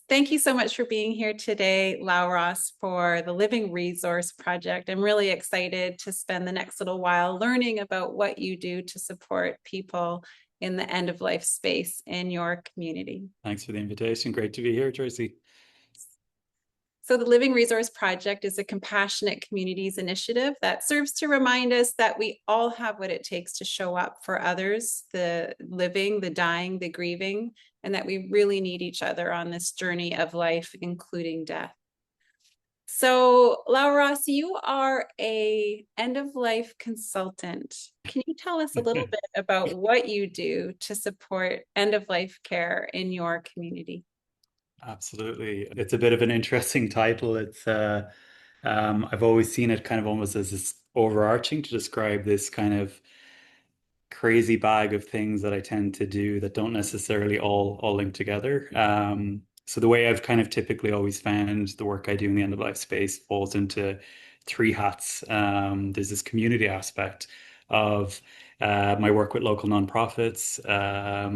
Thank you so much for being here today, Labhrás, for the Living Resource Project. I'm really excited to spend the next little while learning about what you do to support people in the end of life space in your community. Thanks for the invitation. Great to be here, Tracy. So the Living Resource Project is a compassionate communities initiative that serves to remind us that we all have what it takes to show up for others, the living, the dying, the grieving, and that we really need each other on this journey of life, including death. So, Labhrás, you are a end-of-life consultant. Can you tell us a little bit about what you do to support end-of-life care in your community? Absolutely. It's a bit of an interesting title. I've always seen it kind of almost as this overarching to describe this kind of crazy bag of things that I tend to do that don't necessarily all link together. So the way I've kind of typically always found the work I do in the end of life space falls into three hats. There's this community aspect of my work with local nonprofits,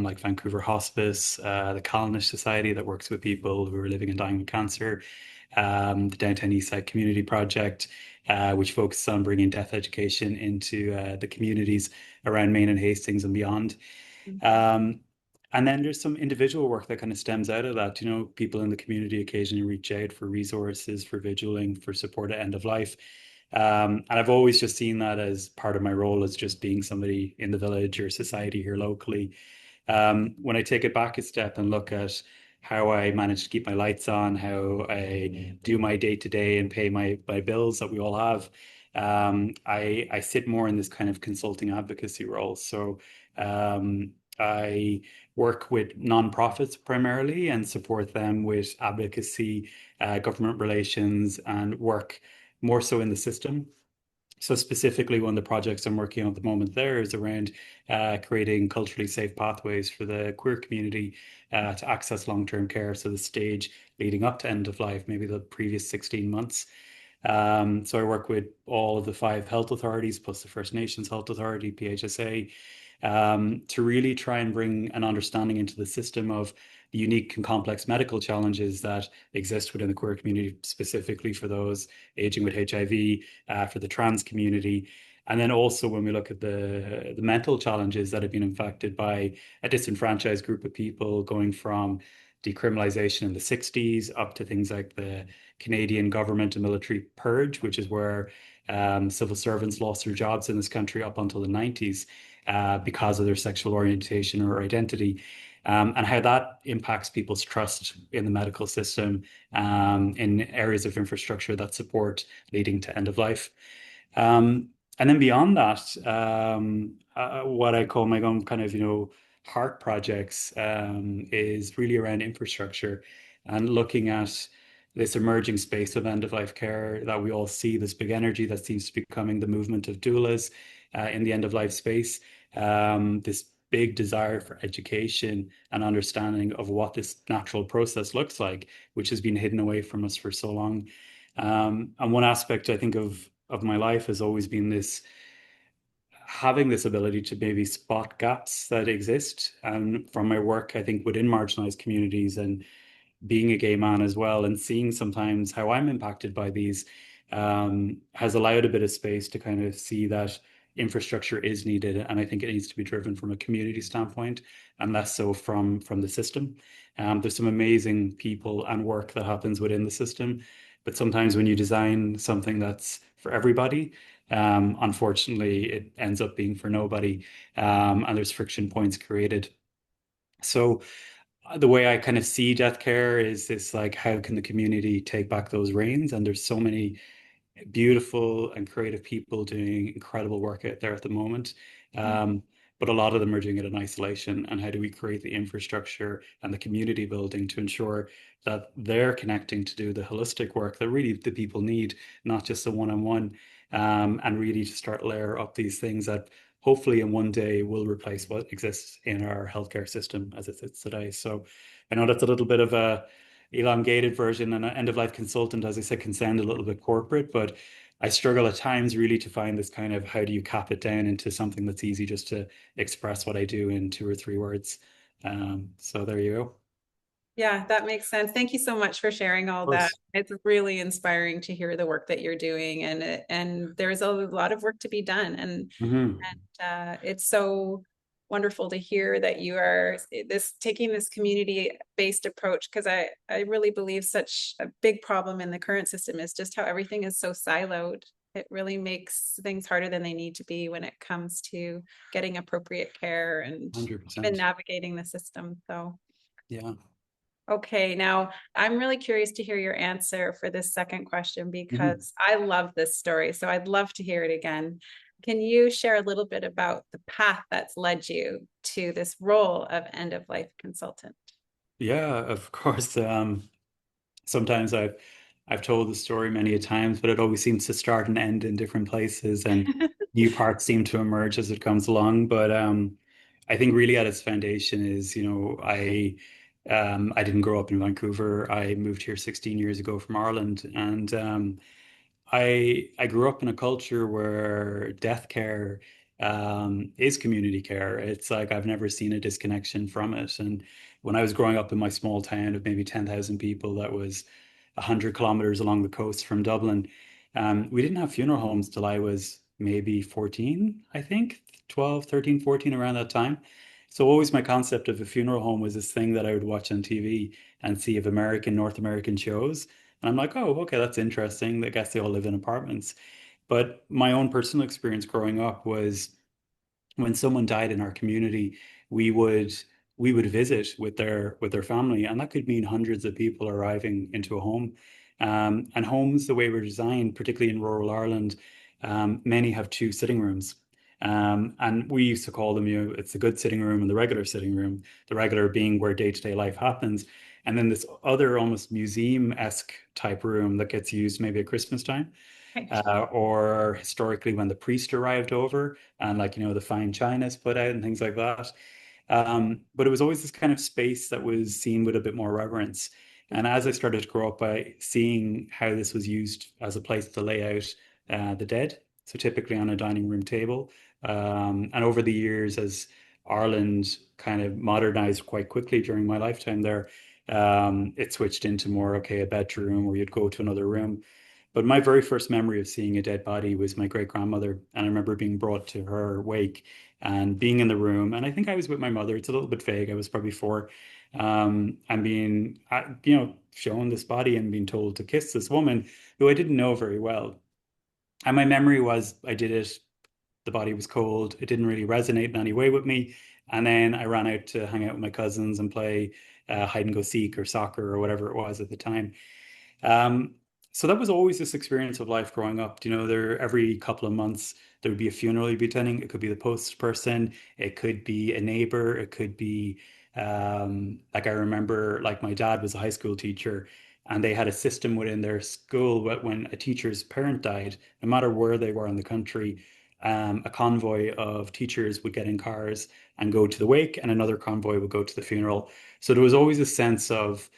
like Vancouver Hospice, the Callanish Society that works with people who are living and dying with cancer, the Downtown Eastside Community Project, which focuses on bringing death education into the communities around Maine and Hastings and beyond. Um, and then there's some individual work that kind of stems out of that. People in the community occasionally reach out for resources, for vigiling, for support at end of life. And I've always just seen that as part of my role as just being somebody in the village or society here locally. When I take it back a step and look at how I manage to keep my lights on, how I do my day to day and pay my bills that we all have, I sit more in this kind of consulting advocacy role. So I work with nonprofits primarily and support them with advocacy, government relations, and work more so in the system. So specifically, one of the projects I'm working on at the moment there is around creating culturally safe pathways for the queer community to access long-term care. So the stage leading up to end of life, maybe the previous 16 months. So I work with all of the five health authorities plus the First Nations Health Authority, PHSA, to really try and bring an understanding into the system of the unique and complex medical challenges that exist within the queer community, specifically for those aging with HIV, for the trans community. And then also when we look at the mental challenges that have been impacted by a disenfranchised group of people going from decriminalization in the 60s up to things like the Canadian government and military purge, which is where civil servants lost their jobs in this country up until the 90s because of their sexual orientation or identity. And how that impacts people's trust in the medical system in areas of infrastructure that support leading to end of life. And then beyond that, what I call my own kind of, heart projects is really around infrastructure and looking at this emerging space of end of life care that we all see, this big energy that seems to be becoming the movement of doulas in the end of life space, this big desire for education and understanding of what this natural process looks like, which has been hidden away from us for so long. And one aspect I think of my life has always been this having this ability to maybe spot gaps that exist. And from my work, I think within marginalized communities and being a gay man as well, and seeing sometimes how I'm impacted by these, has allowed a bit of space to kind of see that infrastructure is needed, and I think it needs to be driven from a community standpoint and less so from the system. There's some amazing people and work that happens within the system, but sometimes when you design something that's for everybody, unfortunately, it ends up being for nobody, and there's friction points created. So the way I kind of see death care is this like, how can the community take back those reins? And there's so many beautiful and creative people doing incredible work out there at the moment. Um, but a lot of them are doing it in isolation. And how do we create the infrastructure and the community building to ensure that they're connecting to do the holistic work that really the people need, not just the one-on-one, and really to start layer up these things that hopefully in one day will replace what exists in our healthcare system as it sits today. So I know that's a little bit of a elongated version, and an end of life consultant, as I said, can sound a little bit corporate, but I struggle at times really to find this kind of how do you cap it down into something that's easy just to express what I do in two or three words. So there you go. Yeah, that makes sense. Thank you so much for sharing Of all that. course. It's really inspiring to hear the work that you're doing, and there's a lot of work to be done. And Hmm. it's so wonderful to hear that you are this taking this community-based approach, because I really believe such a big problem in the current system is just how everything is so siloed. It really makes things harder than they need to be when it comes to getting appropriate care and even 100%. navigating the system. So. Yeah. Okay, now I'm really curious to hear your answer for this second question Hmm. because I love this story. So I'd love to hear it again. Can you share a little bit about the path that's led you to this role of end of life consultant? Yeah, of course. Sometimes I've told the story many a times, but it always seems to start and end in different places, and new parts seem to emerge as it comes along. But I think really at its foundation is, I didn't grow up in Vancouver. I moved here 16 years ago from Ireland, and I grew up in a culture where death care is community care. It's like I've never seen a disconnection from it. And when I was growing up in my small town of maybe 10,000 people, that was 100 kilometers along the coast from Dublin, we didn't have funeral homes till I was maybe 14, I think, 12, 13, 14, around that time. So always my concept of a funeral home was this thing that I would watch on TV and see of North American shows. And I'm like, oh, okay, that's interesting. I guess they all live in apartments. But my own personal experience growing up was when someone died in our community, we would we would visit with their family, and that could mean hundreds of people arriving into a home. And homes, the way we're designed, particularly in rural Ireland, many have two sitting rooms. And we used to call them, it's the good sitting room and the regular sitting room, the regular being where day-to-day life happens. And then this other almost museum-esque type room that gets used maybe at Christmas time, Right. or historically when the priest arrived over and like, the fine china is put out and things like that. But it was always this kind of space that was seen with a bit more reverence. And as I started to grow up by seeing how this was used as a place to lay out the dead, so typically on a dining room table. And over the years, as Ireland kind of modernized quite quickly during my lifetime there, it switched into more, okay, a bedroom where you'd go to another room. But my very first memory of seeing a dead body was my great grandmother. And I remember being brought to her wake and being in the room. And I think I was with my mother. It's a little bit vague. I was probably four. And being, shown this body and being told to kiss this woman who I didn't know very well. And my memory was I did it. The body was cold. It didn't really resonate in any way with me. And then I ran out to hang out with my cousins and play hide and go seek or soccer or whatever it was at the time. Um, so that was always this experience of life growing up. There every couple of months there would be a funeral you'd be attending. It could be the post person, it could be a neighbor, it could be like I remember, like my dad was a high school teacher, and they had a system within their school that when a teacher's parent died, no matter where they were in the country, a convoy of teachers would get in cars and go to the wake, and another convoy would go to the funeral. So there was always a sense of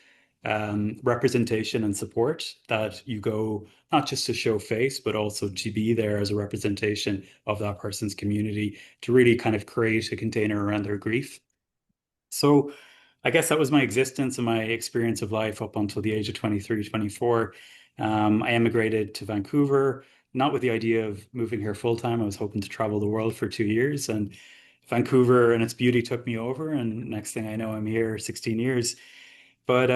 representation and support that you go not just to show face, but also to be there as a representation of that person's community to really kind of create a container around their grief. So I guess that was my existence and my experience of life up until the age of 23, 24. I emigrated to Vancouver, not with the idea of moving here full time. I was hoping to travel the world for 2 years, and Vancouver and its beauty took me over. And next thing I know, I'm here 16 years. But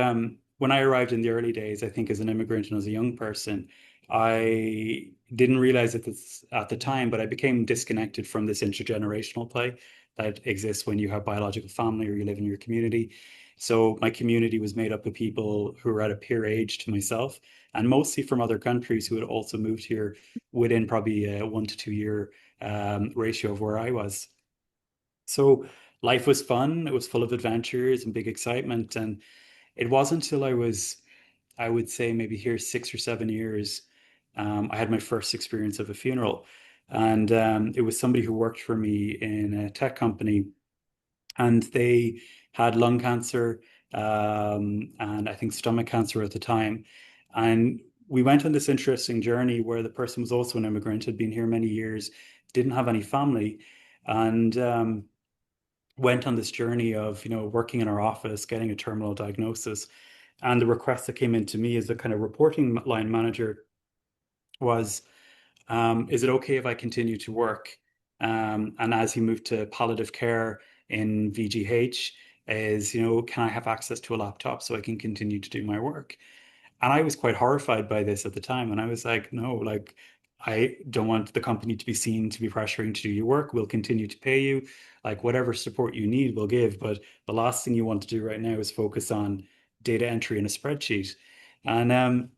when I arrived in the early days, I think as an immigrant and as a young person, I didn't realize it at the time, but I became disconnected from this intergenerational play that exists when you have biological family or you live in your community. So my community was made up of people who were at a peer age to myself, and mostly from other countries who had also moved here within probably a 1 to 2 year ratio of where I was. So life was fun. It was full of adventures and big excitement. And it wasn't until I was, I would say, maybe here 6 or 7 years, I had my first experience of a funeral. And it was somebody who worked for me in a tech company, and they had lung cancer, and I think stomach cancer at the time. And we went on this interesting journey where the person was also an immigrant, had been here many years, didn't have any family. And went on this journey of, working in our office, getting a terminal diagnosis. And the request that came into me as a kind of reporting line manager was, is it okay if I continue to work? And as he moved to palliative care in VGH, can I have access to a laptop so I can continue to do my work? And I was quite horrified by this at the time. And I was like, no, like, I don't want the company to be seen to be pressuring to do your work. We'll continue to pay you. Like, whatever support you need, we'll give. But the last thing you want to do right now is focus on data entry in a spreadsheet. And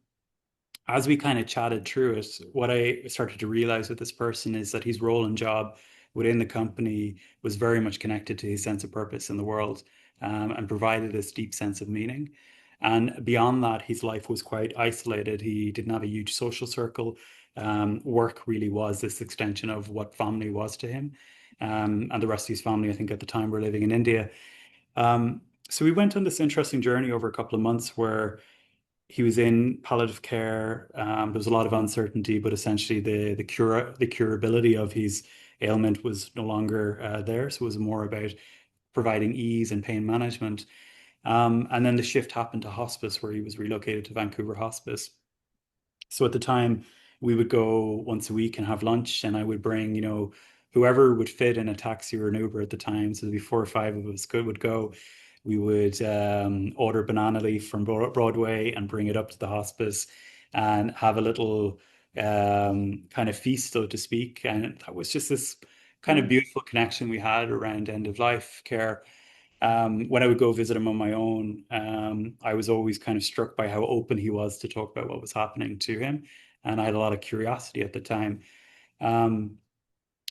as we kind of chatted through it, what I started to realize with this person is that his role and job within the company was very much connected to his sense of purpose in the world, and provided this deep sense of meaning. And beyond that, his life was quite isolated. He didn't have a huge social circle. Work really was this extension of what family was to him. And the rest of his family, I think at the time, were living in India. Um, so we went on this interesting journey over a couple of months where he was in palliative care. There was a lot of uncertainty, but essentially the curability of his ailment was no longer there. So it was more about providing ease and pain management. And then the shift happened to hospice, where he was relocated to Vancouver Hospice. So at the time, we would go once a week and have lunch, and I would bring, whoever would fit in a taxi or an Uber at the time. So there'd be 4 or 5 of us would go. We would order banana leaf from Broadway and bring it up to the hospice and have a little kind of feast, so to speak. And that was just this kind of Mm. beautiful connection we had around end of life care. When I would go visit him on my own, I was always kind of struck by how open he was to talk about what was happening to him. And I had a lot of curiosity at the time. Um,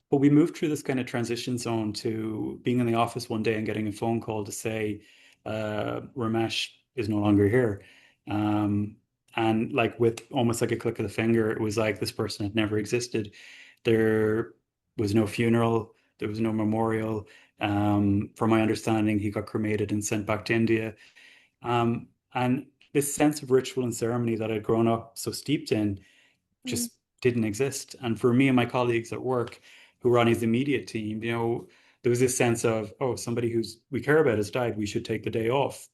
but we moved through this kind of transition zone to being in the office one day and getting a phone call to say, Ramesh is no longer here. Um, and like with almost like a click of the finger, it was like this person had never existed. There was no funeral, there was no memorial. From my understanding, he got cremated and sent back to India. And this sense of ritual and ceremony that I'd grown up so steeped in Mm. just didn't exist. And for me and my colleagues at work who were on his immediate team, there was this sense of, oh, somebody who's we care about has died. We should take the day off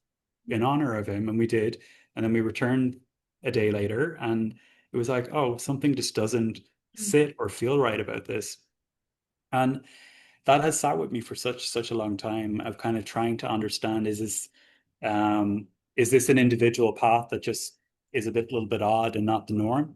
in honor of him. And we did. And then we returned a day later, and it was like, oh, something just doesn't Mm. sit or feel right about this. And that has sat with me for such a long time of kind of trying to understand, um is this an individual path that just is a little bit odd and not the norm?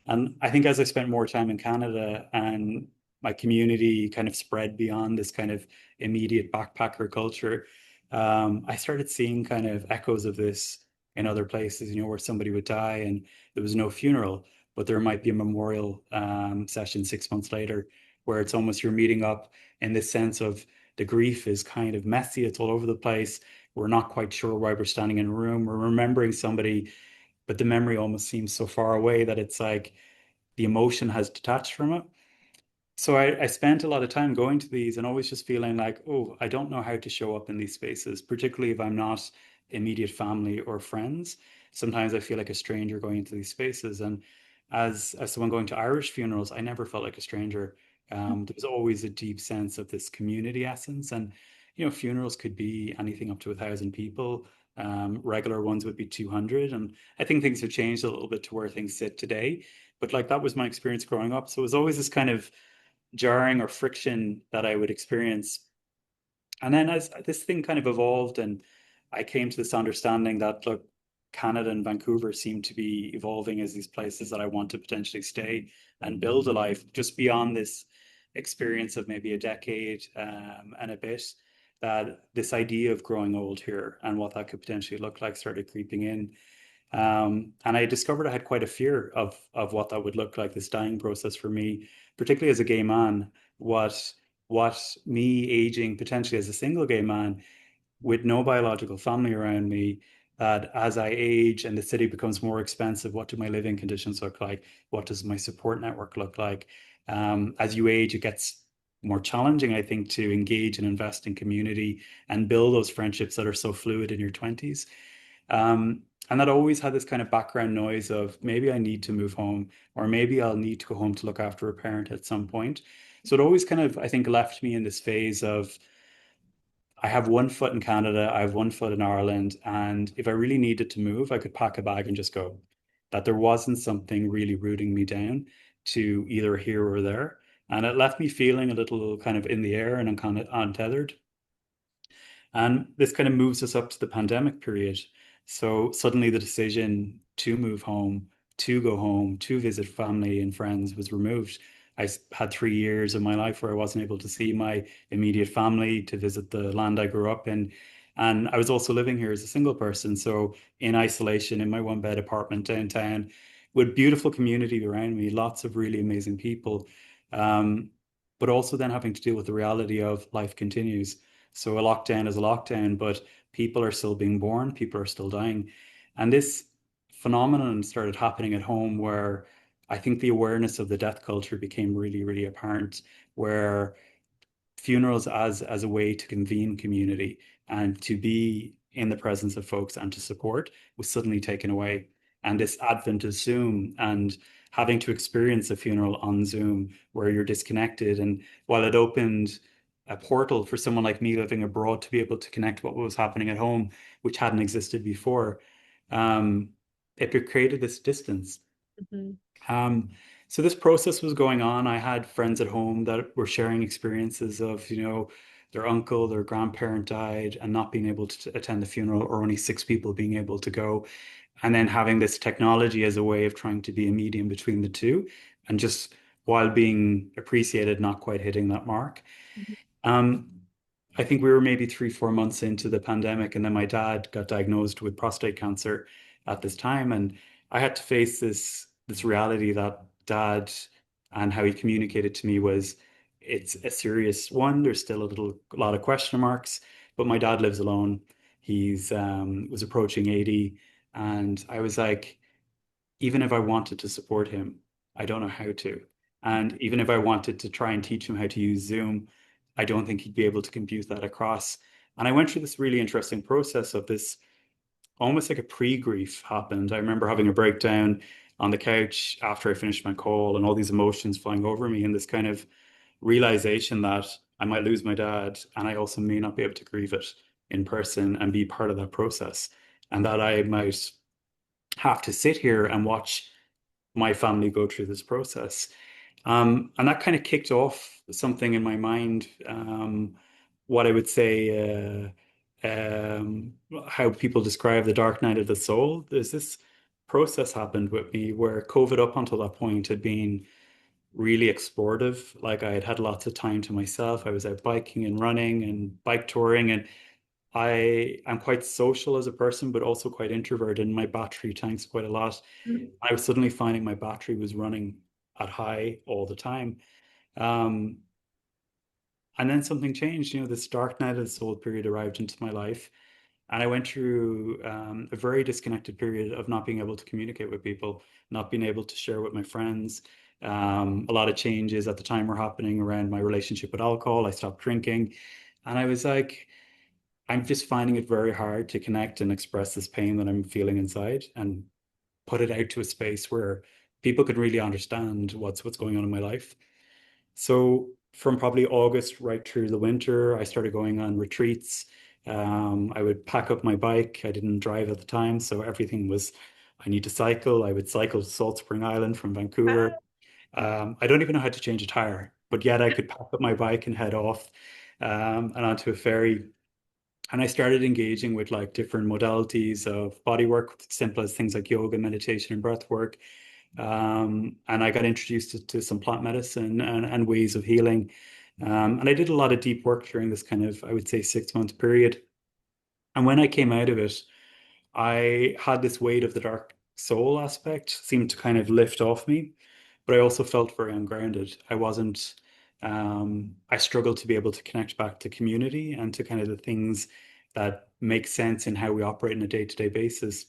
And I think as I spent more time in Canada and my community kind of spread beyond this kind of immediate backpacker culture, I started seeing kind of echoes of this in other places, where somebody would die and there was no funeral, but there might be a memorial session 6 months later, where it's almost you're meeting up in this sense of the grief is kind of messy, it's all over the place. We're not quite sure why we're standing in a room. We're remembering somebody, but the memory almost seems so far away that it's like the emotion has detached from it. So I spent a lot of time going to these and always just feeling like, oh, I don't know how to show up in these spaces, particularly if I'm not immediate family or friends. Sometimes I feel like a stranger going into these spaces. And as someone going to Irish funerals, I never felt like a stranger. There was always a deep sense of this community essence. And, funerals could be anything up to 1,000 people. Regular ones would be 200. And I think things have changed a little bit to where things sit today. But like that was my experience growing up. So it was always this kind of jarring or friction that I would experience. And then as this thing kind of evolved, and I came to this understanding that, look, Canada and Vancouver seem to be evolving as these places that I want to potentially stay and build a life just beyond this experience of maybe a decade and a bit. That this idea of growing old here and what that could potentially look like started creeping in. And I discovered I had quite a fear of what that would look like, this dying process for me, particularly as a gay man. What me aging potentially as a single gay man with no biological family around me, that as I age and the city becomes more expensive, what do my living conditions look like? What does my support network look like? As you age, it gets more challenging, I think, to engage and invest in community and build those friendships that are so fluid in your 20s. And that always had this kind of background noise of maybe I need to move home, or maybe I'll need to go home to look after a parent at some point. So it always kind of, I think, left me in this phase of I have one foot in Canada, I have one foot in Ireland, and if I really needed to move, I could pack a bag and just go. That there wasn't something really rooting me down to either here or there. And it left me feeling a little kind of in the air and kind of untethered. And this kind of moves us up to the pandemic period. So suddenly the decision to move home, to go home, to visit family and friends was removed. Had 3 years of my life where I wasn't able to see my immediate family, to visit the land I grew up in. And I was also living here as a single person. So in isolation in my one bed apartment downtown with beautiful community around me, lots of really amazing people. Um, but also then having to deal with the reality of life continues. So a lockdown is a lockdown, but people are still being born, people are still dying. And this phenomenon started happening at home where I think the awareness of the death culture became really, really apparent, where funerals as a way to convene community and to be in the presence of folks and to support was suddenly taken away. And this advent of Zoom and having to experience a funeral on Zoom where you're disconnected. And while it opened a portal for someone like me living abroad to be able to connect what was happening at home, which hadn't existed before, um, it created this distance. Mhm. Um, so this process was going on. I had friends at home that were sharing experiences of, their uncle, their grandparent died and not being able to attend the funeral, or only 6 people being able to go. And then having this technology as a way of trying to be a medium between the two, and just while being appreciated, not quite hitting that mark. Mhm. Um, I think we were maybe 3, 4 months into the pandemic, and then my dad got diagnosed with prostate cancer at this time, and I had to face this reality that dad and how he communicated to me was it's a serious one. There's still a lot of question marks, but my dad lives alone. He's was approaching 80, and I was like, even if I wanted to support him, I don't know how to. And even if I wanted to try and teach him how to use Zoom, I don't think he'd be able to compute that across. And I went through this really interesting process of this almost like a pre-grief happened. I remember having a breakdown on the couch after I finished my call and all these emotions flying over me, and this kind of realization that I might lose my dad and I also may not be able to grieve it in person and be part of that process. And that I might have to sit here and watch my family go through this process. And that kind of kicked off something in my mind, what I would say, how people describe the dark night of the soul. There's this process happened with me where COVID up until that point had been really explorative. Like I had had lots of time to myself. I was out biking and running and bike touring, and I am quite social as a person, but also quite introverted, and my battery tanks quite a lot. I was suddenly finding my battery was running at high all the time. Um, and then something changed. This dark night of the soul period arrived into my life. And I went through a very disconnected period of not being able to communicate with people, not being able to share with my friends. A lot of changes at the time were happening around my relationship with alcohol. I stopped drinking. And I was like, I'm just finding it very hard to connect and express this pain that I'm feeling inside and put it out to a space where people could really understand what's going on in my life. So from probably August right through the winter, I started going on retreats. I would pack up my bike. I didn't drive at the time, so everything was, I need to cycle. I would cycle to Salt Spring Island from Vancouver. I don't even know how to change a tire, but yet I could pack up my bike and head off and onto a ferry. And I started engaging with like different modalities of body work, simple as things like yoga, meditation, and breath work. And I got introduced to some plant medicine and ways of healing. And I did a lot of deep work during this kind of, I would say, 6 month period. And when I came out of it, I had this weight of the dark soul aspect seemed to kind of lift off me, but I also felt very ungrounded. I struggled to be able to connect back to community and to kind of the things that make sense in how we operate on a day-to-day basis.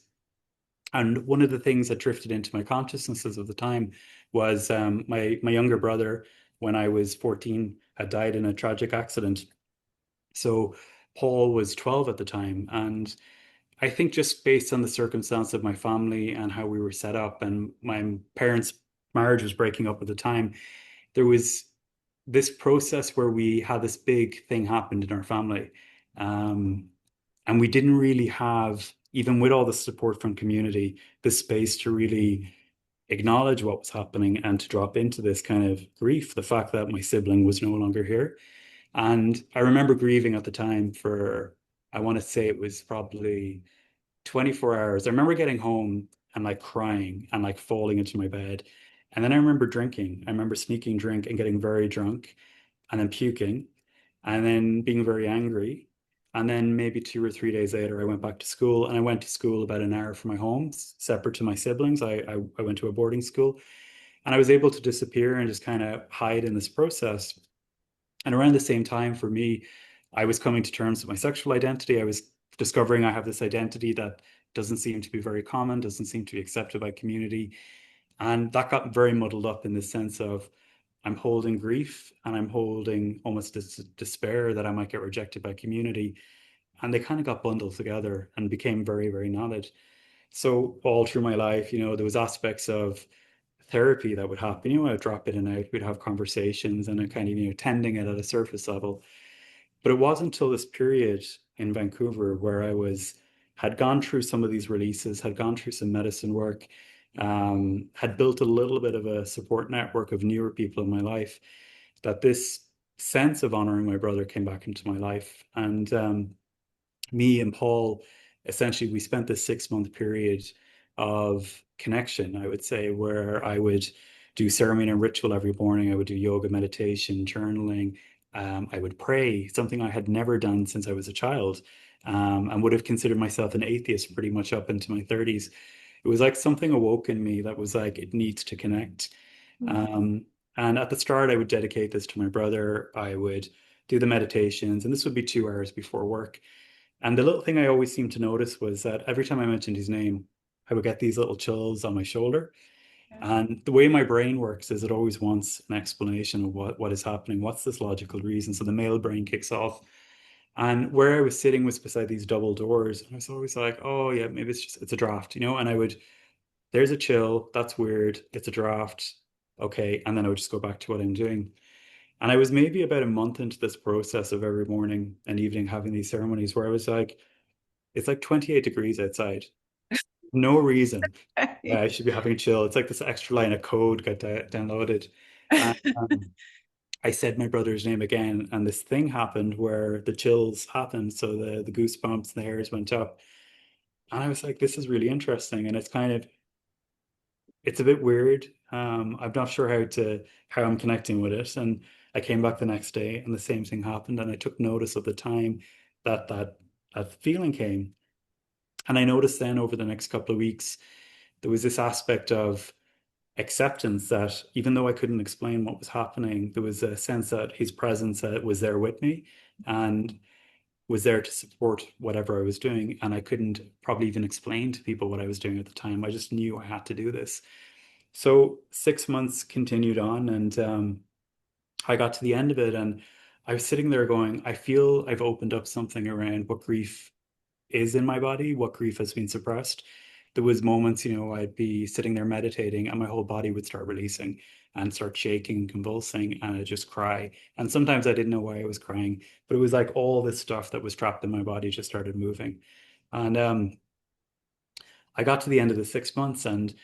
And one of the things that drifted into my consciousnesses at the time was my younger brother, when I was 14, had died in a tragic accident. So Paul was 12 at the time. And I think just based on the circumstance of my family and how we were set up, and my parents' marriage was breaking up at the time, there was this process where we had this big thing happened in our family. Um, and we didn't really have, even with all the support from community, the space to really acknowledge what was happening and to drop into this kind of grief, the fact that my sibling was no longer here. And I remember grieving at the time for, I want to say it was probably 24 hours. I remember getting home and like crying and like falling into my bed. And then I remember drinking. I remember sneaking drink and getting very drunk and then puking and then being very angry. And then maybe 2 or 3 days later, I went back to school and I went to school about an hour from my home, separate to my siblings. I went to a boarding school and I was able to disappear and just kind of hide in this process. And around the same time for me, I was coming to terms with my sexual identity. I was discovering I have this identity that doesn't seem to be very common, doesn't seem to be accepted by community. And that got very muddled up in the sense of I'm holding grief and I'm holding almost this despair that I might get rejected by community. And they kind of got bundled together and became very, very knotted. So all through my life, there was aspects of therapy that would happen. I'd drop in and out, we'd have conversations and I kind of, tending it at a surface level. But it wasn't until this period in Vancouver where had gone through some of these releases, had gone through some medicine work, had built a little bit of a support network of newer people in my life, that this sense of honoring my brother came back into my life. And me and Paul, essentially, we spent this 6 month period of connection, I would say, where I would do ceremony and ritual every morning. I would do yoga, meditation, journaling. I would pray, something I had never done since I was a child, and would have considered myself an atheist pretty much up into my 30s. It was like something awoke in me that was like, it needs to connect. Um, and at the start, I would dedicate this to my brother. I would do the meditations, and this would be 2 hours before work. And the little thing I always seemed to notice was that every time I mentioned his name, I would get these little chills on my shoulder. And the way my brain works is it always wants an explanation of what is happening. What's this logical reason? So the male brain kicks off. And where I was sitting was beside these double doors. And I was always like, oh yeah, maybe it's a draft, And there's a chill. That's weird. It's a draft. Okay. And then I would just go back to what I'm doing. And I was maybe about a month into this process of every morning and evening having these ceremonies where I was like, it's like 28 degrees outside. No reason why I should be having a chill. It's like this extra line of code got downloaded. And I said my brother's name again, and this thing happened where the chills happened. So the goosebumps, the hairs went up. And I was like, this is really interesting. And it's a bit weird. I'm not sure how I'm connecting with it. And I came back the next day and the same thing happened. And I took notice of the time that feeling came. And I noticed then over the next couple of weeks, there was this aspect of acceptance that even though I couldn't explain what was happening, there was a sense that his presence was there with me and was there to support whatever I was doing. And I couldn't probably even explain to people what I was doing at the time. I just knew I had to do this. So 6 months continued on, and I got to the end of it, and I was sitting there going, I feel I've opened up something around what grief is in my body, what grief has been suppressed. There was moments, I'd be sitting there meditating and my whole body would start releasing and start shaking and convulsing and I'd just cry. And sometimes I didn't know why I was crying, but it was like all this stuff that was trapped in my body just started moving. And I got to the end of the 6 months, and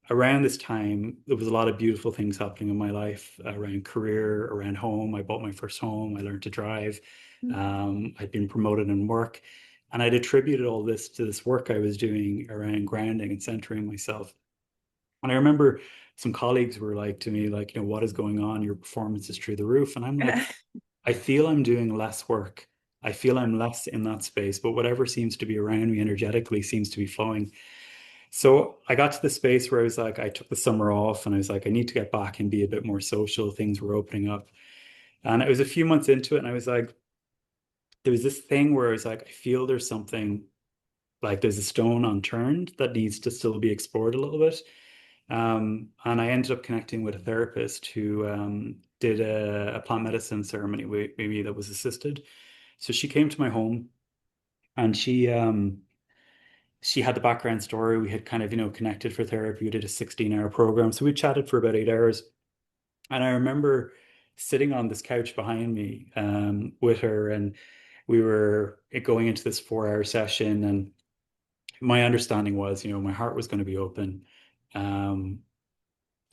around this time, there was a lot of beautiful things happening in my life around career, around home. I bought my first home. I learned to drive. I'd been promoted in work. And I'd attributed all this to this work I was doing around grounding and centering myself. And I remember some colleagues were like to me, like, what is going on? Your performance is through the roof. And I'm like, I feel I'm doing less work. I feel I'm less in that space, but whatever seems to be around me energetically seems to be flowing. So I got to the space where I was like, I took the summer off and I was like, I need to get back and be a bit more social. Things were opening up. And it was a few months into it. And I was like, there was this thing where I was like, I feel there's something like there's a stone unturned that needs to still be explored a little bit. And I ended up connecting with a therapist who did a plant medicine ceremony, maybe that was assisted. So she came to my home and she had the background story. We had kind of, connected for therapy. We did a 16-hour program. So we chatted for about 8 hours. And I remember sitting on this couch behind me with her. And we were going into this 4 hour session, and my understanding was, my heart was going to be open.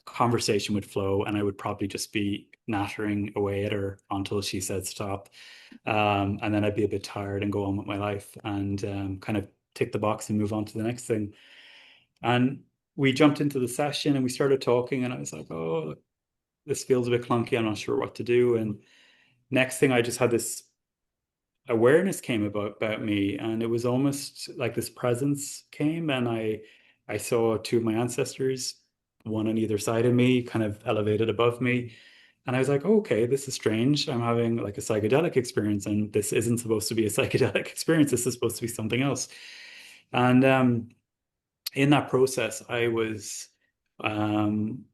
Conversation would flow, and I would probably just be nattering away at her until she said stop. And then I'd be a bit tired and go on with my life and kind of tick the box and move on to the next thing. And we jumped into the session and we started talking, and I was like, oh, this feels a bit clunky. I'm not sure what to do. And next thing, I just had this awareness came about me, and it was almost like this presence came, and I saw two of my ancestors, one on either side of me, kind of elevated above me. And I was like, oh, okay, this is strange. I'm having like a psychedelic experience, and this isn't supposed to be a psychedelic experience. This is supposed to be something else. And in that process, I was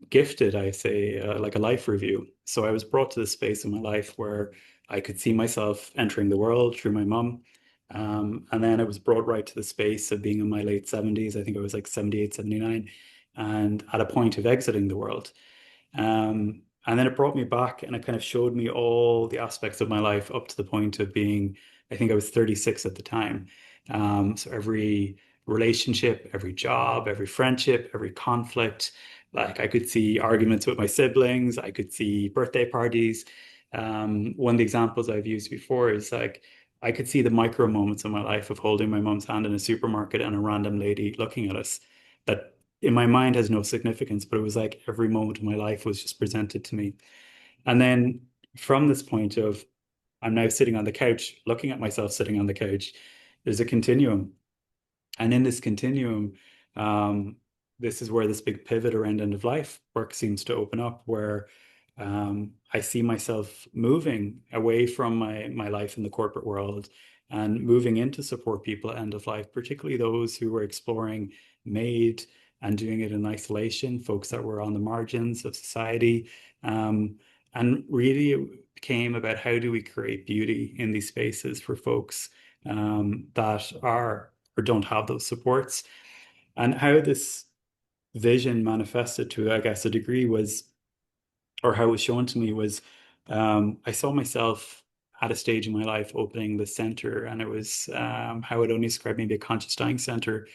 gifted, I say, like a life review. So I was brought to this space in my life where I could see myself entering the world through my mum. And then I was brought right to the space of being in my late 70s. I think I was like 78, 79, and at a point of exiting the world. And then it brought me back, and it kind of showed me all the aspects of my life up to the point of being, I think I was 36 at the time. So every relationship, every job, every friendship, every conflict, like I could see arguments with my siblings, I could see birthday parties. One of the examples I've used before is like I could see the micro moments in my life of holding my mom's hand in a supermarket and a random lady looking at us that in my mind has no significance, but it was like every moment of my life was just presented to me. And then from this point of I'm now sitting on the couch, looking at myself sitting on the couch, there's a continuum. And in this continuum, um, this is where this big pivot around end of life work seems to open up, where I see myself moving away from my life in the corporate world and moving in to support people at end of life, particularly those who were exploring MAID and doing it in isolation, folks that were on the margins of society. And really, it became about how do we create beauty in these spaces for folks that are or don't have those supports. And how this vision manifested to, I guess, a degree was, or how it was shown to me was, I saw myself at a stage in my life opening the center, and it was how it only described maybe a conscious dying center.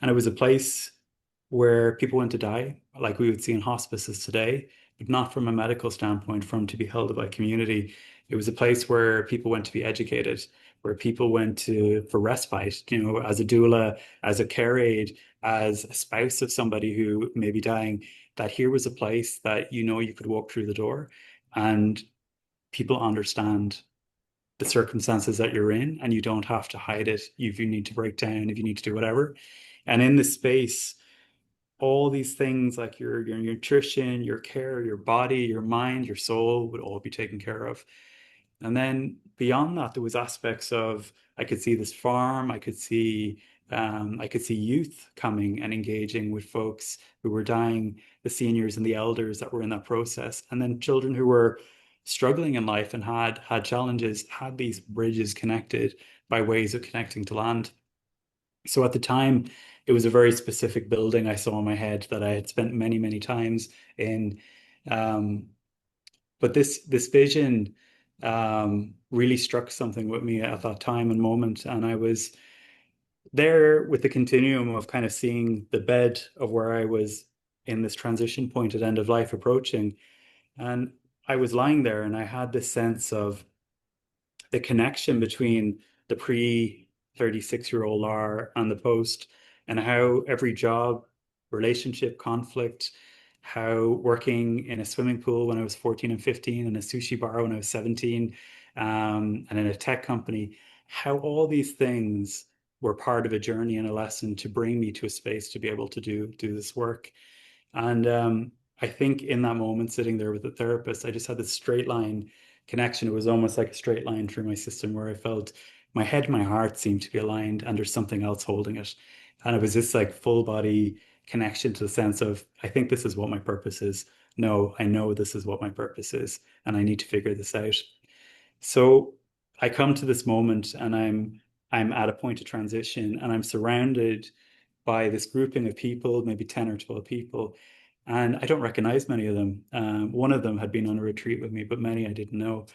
And it was a place where people went to die, like we would see in hospices today, but not from a medical standpoint, from to be held by community. It was a place where people went to be educated, where people went to for respite, as a doula, as a care aide, as a spouse of somebody who may be dying, that here was a place that you could walk through the door and people understand the circumstances that you're in, and you don't have to hide it if you need to break down, if you need to do whatever. And in this space, all these things like your nutrition, your care, your body, your mind, your soul would all be taken care of. And then beyond that, there was aspects of I could see this farm, I could see youth coming and engaging with folks who were dying, the seniors and the elders that were in that process, and then children who were struggling in life and had challenges, had these bridges connected by ways of connecting to land. So at the time, it was a very specific building I saw in my head that I had spent many, many times in. Um, but this vision really struck something with me at that time and moment. And I was there with the continuum of kind of seeing the bed of where I was in this transition point at end of life approaching. And I was lying there and I had this sense of the connection between the pre 36-year-old Lar and the post, and how every job, relationship, conflict, how working in a swimming pool when I was 14 and 15, and a sushi bar when I was 17, and in a tech company, how all these things were part of a journey and a lesson to bring me to a space to be able to do this work. And I think in that moment, sitting there with the therapist, I just had this straight line connection. It was almost like a straight line through my system where I felt my head and my heart seemed to be aligned, and there's something else holding it. And it was this like full body connection to the sense of, I think this is what my purpose is. No, I know this is what my purpose is, and I need to figure this out. So I come to this moment, and I'm at a point of transition, and I'm surrounded by this grouping of people, maybe 10 or 12 people. And I don't recognize many of them. One of them had been on a retreat with me, but many I didn't know.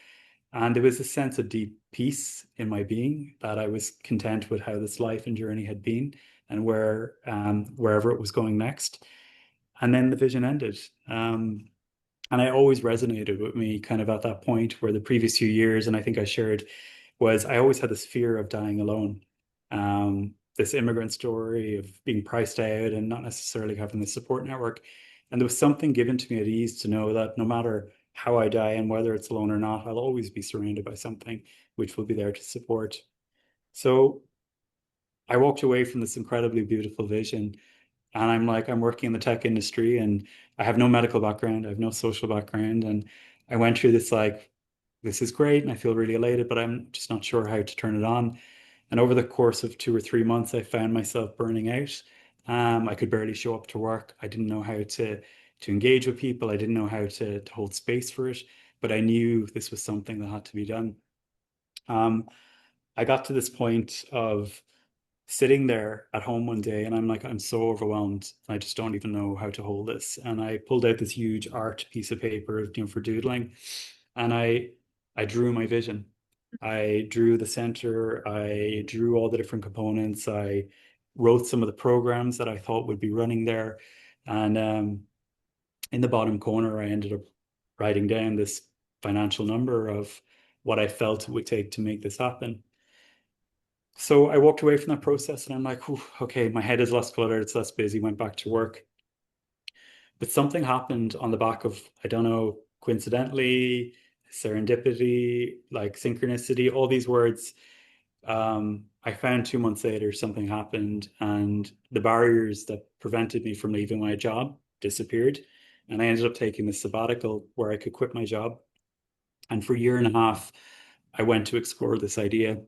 And there was a sense of deep peace in my being that I was content with how this life and journey had been and wherever it was going next. And then the vision ended. And I always resonated with me kind of at that point where the previous few years, and I think I shared, was I always had this fear of dying alone. This immigrant story of being priced out and not necessarily having the support network. And there was something given to me at ease to know that no matter how I die and whether it's alone or not, I'll always be surrounded by something which will be there to support. So I walked away from this incredibly beautiful vision and I'm like, I'm working in the tech industry and I have no medical background, I have no social background. And I went through this like, this is great and I feel really elated, but I'm just not sure how to turn it on. And over the course of 2 or 3 months, I found myself burning out. I could barely show up to work. I didn't know how to engage with people. I didn't know how to hold space for it, but I knew this was something that had to be done. Um, I got to this point of sitting there at home one day and I'm like, I'm so overwhelmed. I just don't even know how to hold this. And I pulled out this huge art piece of paper, for doodling, and I drew my vision. I drew the center, I drew all the different components, I wrote some of the programs that I thought would be running there. And in the bottom corner, I ended up writing down this financial number of what I felt it would take to make this happen. So I walked away from that process and I'm like, okay, my head is less cluttered, it's less busy, went back to work. But something happened on the back of, I don't know, coincidentally, serendipity, like synchronicity, all these words. I found 2 months later something happened and the barriers that prevented me from leaving my job disappeared. And I ended up taking this sabbatical where I could quit my job. And for a year and a half, I went to explore this idea.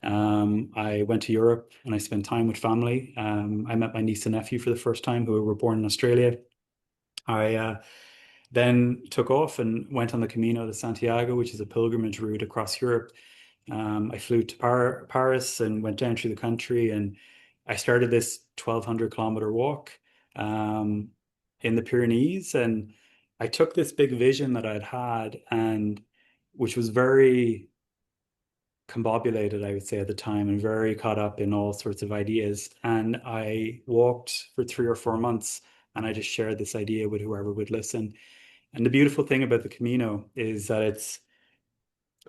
I went to Europe and I spent time with family. I met my niece and nephew for the first time who were born in Australia. I then took off and went on the Camino de Santiago, which is a pilgrimage route across Europe. I flew to Paris and went down through the country, and I started this 1,200-kilometer walk um, in the Pyrenees. And I took this big vision that I'd had, and which was very combobulated, I would say, at the time, and very caught up in all sorts of ideas. And I walked for 3 or 4 months, and I just shared this idea with whoever would listen. And the beautiful thing about the Camino is that it's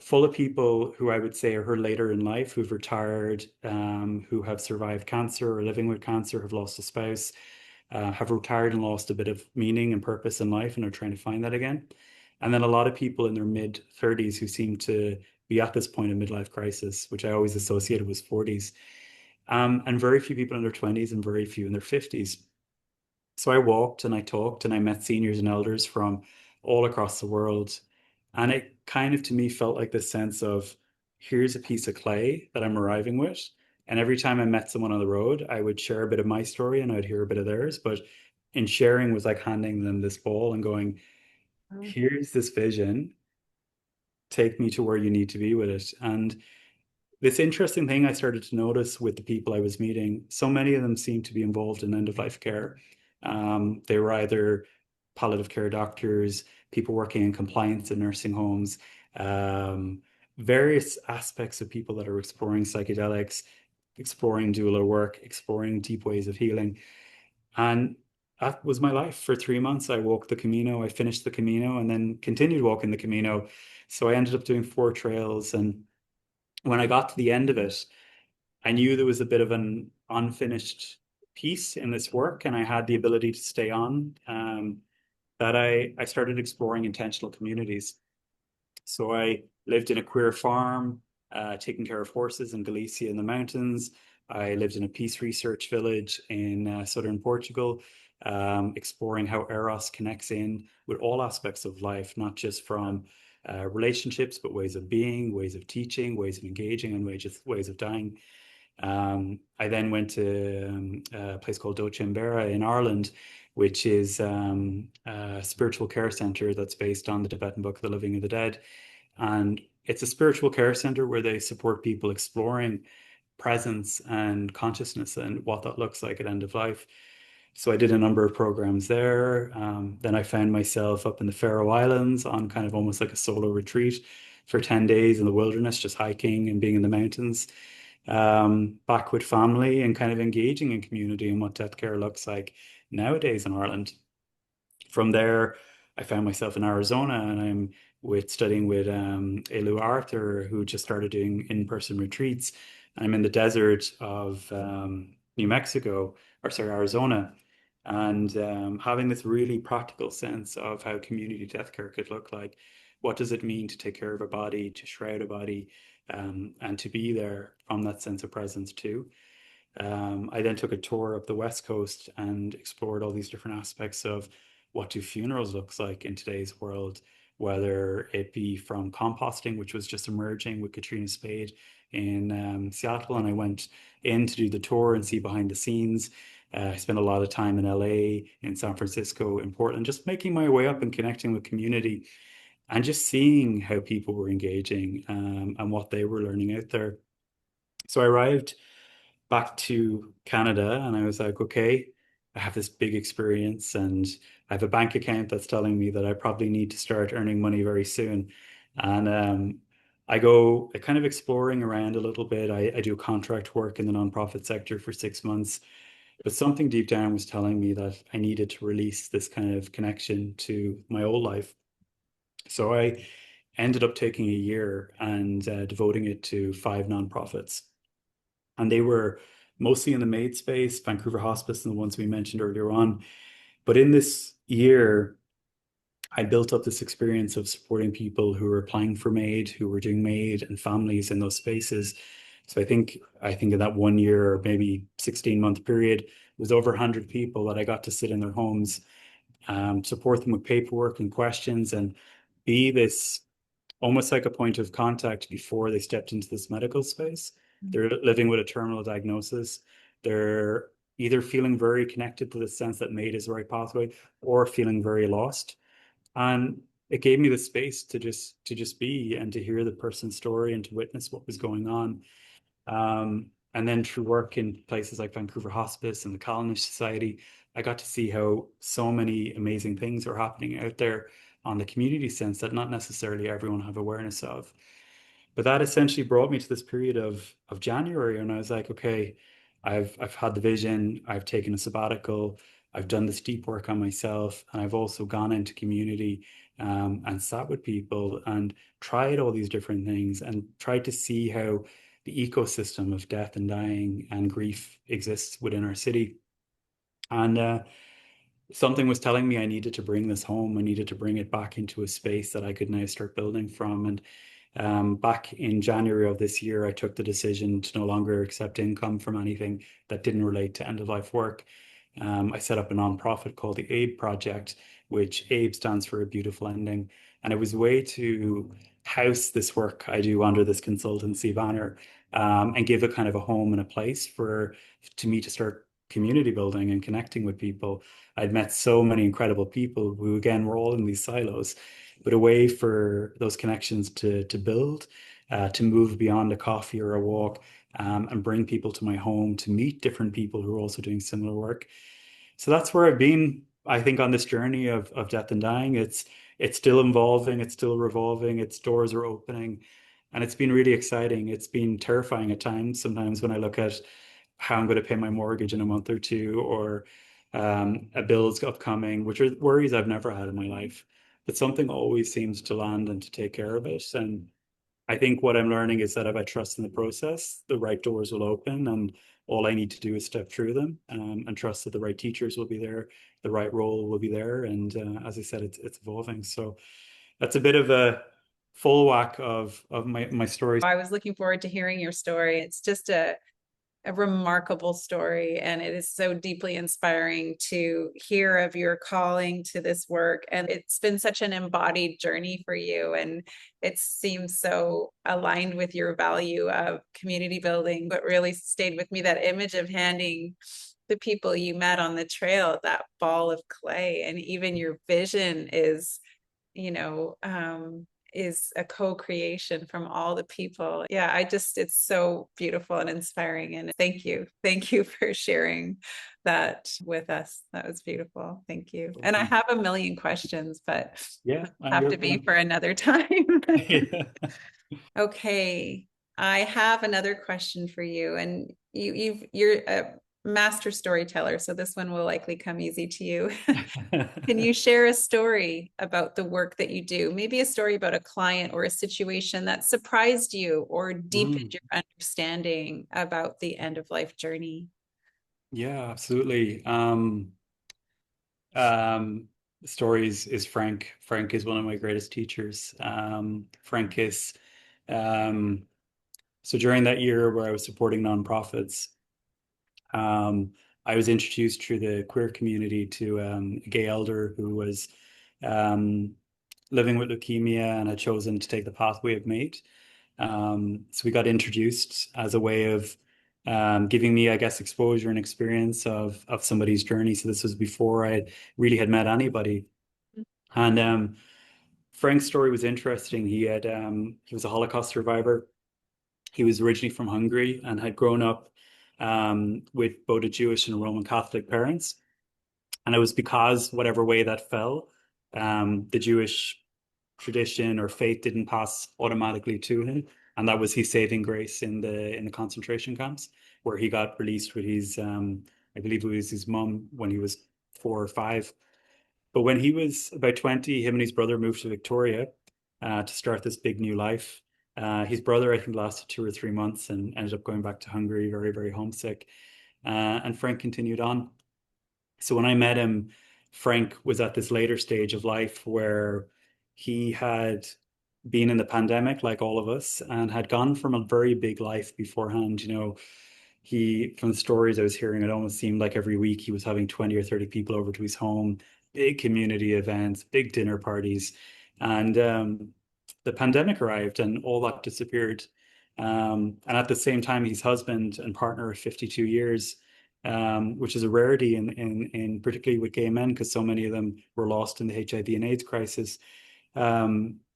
full of people who I would say are later in life, who've retired, who have survived cancer or living with cancer, have lost a spouse, have retired and lost a bit of meaning and purpose in life and are trying to find that again. And then a lot of people in their mid 30s who seem to be at this point of midlife crisis, which I always associated with 40s, and very few people in their 20s and very few in their 50s. So I walked and I talked and I met seniors and elders from all across the world. And it kind of to me felt like this sense of here's a piece of clay that I'm arriving with. And every time I met someone on the road, I would share a bit of my story and I'd hear a bit of theirs. But in sharing was like handing them this ball and going, Oh, here's this vision, take me to where you need to be with it. And this interesting thing I started to notice with the people I was meeting, so many of them seemed to be involved in end of life care. They were either palliative care doctors, people working in compliance in nursing homes, um, various aspects of people that are exploring psychedelics, exploring doula work, exploring deep ways of healing. And that was my life for 3 months. I walked the Camino, I finished the Camino, and then continued walking the Camino. So I ended up doing 4 trails. And when I got to the end of it, I knew there was a bit of an unfinished piece in this work, and I had the ability to stay on. That I started exploring intentional communities. So I lived in a queer farm, taking care of horses in Galicia in the mountains. I lived in a peace research village in southern Portugal, exploring how Eros connects in with all aspects of life, not just from relationships, but ways of being, ways of teaching, ways of engaging, and ways of dying. I then went to a place called Dochimbera in Ireland, which is a spiritual care center that's based on the Tibetan Book of the Living and the Dead. And it's a spiritual care center where they support people exploring presence and consciousness and what that looks like at end of life. So I did a number of programs there. Then I found myself up in the Faroe Islands on kind of almost like a solo retreat, for 10 days in the wilderness, just hiking and being in the mountains, back with family and kind of engaging in community and what death care looks like nowadays in Ireland. From there, I found myself in Arizona, and I'm with studying with Elu Arthur, who just started doing in-person retreats. I'm in the desert of New Mexico, or sorry, Arizona, and having this really practical sense of how community death care could look like. What does it mean to take care of a body, to shroud a body, and to be there from that sense of presence too? I then took a tour of the West Coast and explored all these different aspects of what do funerals looks like in today's world, whether it be from composting, which was just emerging with Katrina Spade in Seattle, and I went in to do the tour and see behind the scenes. I spent a lot of time in LA, in San Francisco, in Portland, just making my way up and connecting with community and just seeing how people were engaging and what they were learning out there. So I arrived back to Canada and I was like, okay, I have this big experience and I have a bank account that's telling me that I probably need to start earning money very soon. And I go kind of exploring around a little bit. I do contract work in the nonprofit sector for 6 months, but something deep down was telling me that I needed to release this kind of connection to my old life. So I ended up taking a year and devoting it to 5 nonprofits, and they were mostly in the MAID space, Vancouver Hospice, and the ones we mentioned earlier on. But in this year, I built up this experience of supporting people who were applying for MAID, who were doing MAID, and families in those spaces. So I think in that 1 year or maybe 16-month period, it was over 100 people that I got to sit in their homes, support them with paperwork and questions, and be this almost like a point of contact before they stepped into this medical space. They're living with a terminal diagnosis. They're either feeling very connected to the sense that MAID is the right pathway or feeling very lost. And it gave me the space to just be and to hear the person's story and to witness what was going on. And then through work in places like Vancouver Hospice and the Callanish Society, I got to see how so many amazing things are happening out there on the community sense that not necessarily everyone have awareness of. But that essentially brought me to this period of January, and I was like, okay, I've had the vision, I've taken a sabbatical, I've done this deep work on myself, and I've also gone into community and sat with people and tried all these different things and tried to see how the ecosystem of death and dying and grief exists within our city. And something was telling me I needed to bring this home. I needed to bring it back into a space that I could now start building from. And back in January of this year, I took the decision to no longer accept income from anything that didn't relate to end of life work. I set up a nonprofit called the ABE Project, which ABE stands for A Beautiful Ending. And it was a way to house this work I do under this consultancy banner, and give it kind of a home and a place for to me to start community building and connecting with people. I'd met so many incredible people who, again, were all in these silos, but a way for those connections to build, to move beyond a coffee or a walk, and bring people to my home to meet different people who are also doing similar work. So that's where I've been, I think, on this journey of death and dying. It's still evolving, it's still revolving, its doors are opening, and it's been really exciting. It's been terrifying at times, sometimes when I look at how I'm going to pay my mortgage in a month or two, or a bill's upcoming, which are worries I've never had in my life. But something always seems to land and to take care of it. And I think what I'm learning is that if I trust in the process, the right doors will open, and all I need to do is step through them, and trust that the right teachers will be there, the right role will be there. And as I said, it's evolving. So that's a bit of a full whack of my story. I was looking forward to hearing your story. It's just a remarkable story, and it is so deeply inspiring to hear of your calling to this work. And it's been such an embodied journey for you, and it seems so aligned with your value of community building. But really stayed with me that image of handing the people you met on the trail that ball of clay, and even your vision is, you know, is a co-creation from all the people. Yeah, it's so beautiful and inspiring. And thank you. Thank you for sharing that with us. That was beautiful. Thank you. And I Awesome. have a million questions, but Yeah, I'm have here to for be them. for another time. Yeah. Okay. I have another question for you. And you're a master storyteller, so this one will likely come easy to you. Can you share a story about the work that you do? Maybe a story about a client or a situation that surprised you or deepened Mm. your understanding about the end of life journey? Yeah, absolutely. Um, Stories is Frank. Frank is one of my greatest teachers. Frank is um, so during that year where I was supporting nonprofits, um, I was introduced through the queer community to a gay elder who was um, living with leukemia and had chosen to take the pathway of MATE. So we got introduced as a way of giving me, I guess, exposure and experience of somebody's journey. So this was before I really had met anybody. And Frank's story was interesting. He was a Holocaust survivor. He was originally from Hungary and had grown up with both a Jewish and a Roman Catholic parents. And it was because whatever way that fell, the Jewish tradition or faith didn't pass automatically to him, and that was his saving grace in the concentration camps, where he got released with his, I believe it was his mum when he was 4 or 5. But when he was about 20, him and his brother moved to Victoria to start this big new life. His brother, I think, lasted 2 or 3 months and ended up going back to Hungary, very, very homesick. And Frank continued on. So when I met him, Frank was at this later stage of life where he had been in the pandemic, like all of us, and had gone from a very big life beforehand. From the stories I was hearing, it almost seemed like every week he was having 20 or 30 people over to his home, big community events, big dinner parties. And the pandemic arrived and all that disappeared. And at the same time, his husband and partner of 52 years, which is a rarity in particularly with gay men, because so many of them were lost in the HIV and AIDS crisis.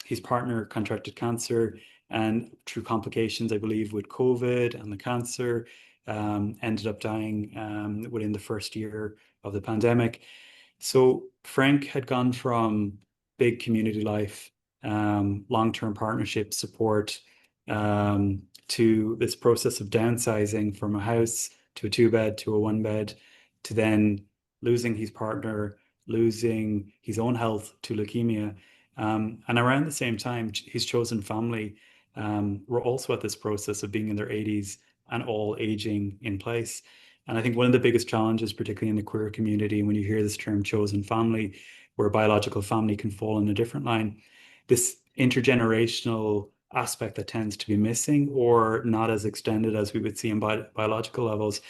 His partner contracted cancer, and through complications, I believe, with COVID and the cancer, ended up dying within the first year of the pandemic. So Frank had gone from big community life, long-term partnership support, to this process of downsizing from a house to a 2 bed to a 1 bed, to then losing his partner, losing his own health to leukemia. And around the same time, his chosen family were also at this process of being in their 80s and all aging in place. And I think one of the biggest challenges, particularly in the queer community, when you hear this term chosen family, where biological family can fall in a different line, this intergenerational aspect that tends to be missing or not as extended as we would see in biological levels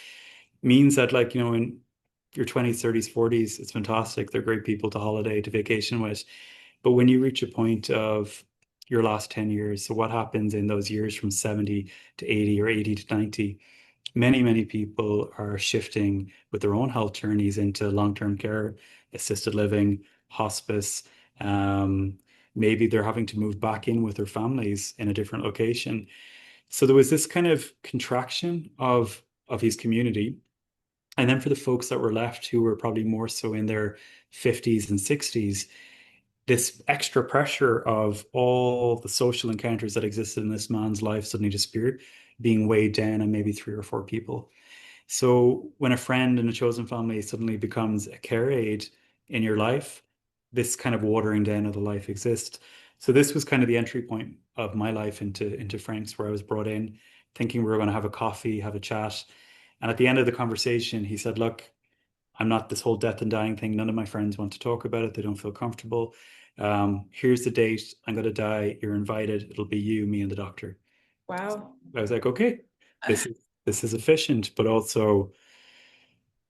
means that, like, in your 20s, 30s, 40s, it's fantastic. They're great people to holiday, to vacation with. But when you reach a point of your last 10 years, so what happens in those years from 70 to 80 or 80 to 90? Many, many people are shifting with their own health journeys into long-term care, assisted living, hospice. Um, Maybe they're having to move back in with their families in a different location. So there was this kind of contraction of his community. And then for the folks that were left who were probably more so in their 50s and 60s, this extra pressure of all the social encounters that existed in this man's life suddenly disappeared, being weighed down on maybe 3 or 4 people. So when a friend in a chosen family suddenly becomes a care aid in your life, this kind of watering down of the life exists. So this was kind of the entry point of my life into Frank's, where I was brought in thinking we were going to have a coffee, have a chat. And at the end of the conversation, he said, "Look, I'm not this whole death and dying thing. None of my friends want to talk about it. They don't feel comfortable. Here's the date. I'm going to die. You're invited. It'll be you, me, and the doctor." Wow. I was like, okay, this is efficient, but also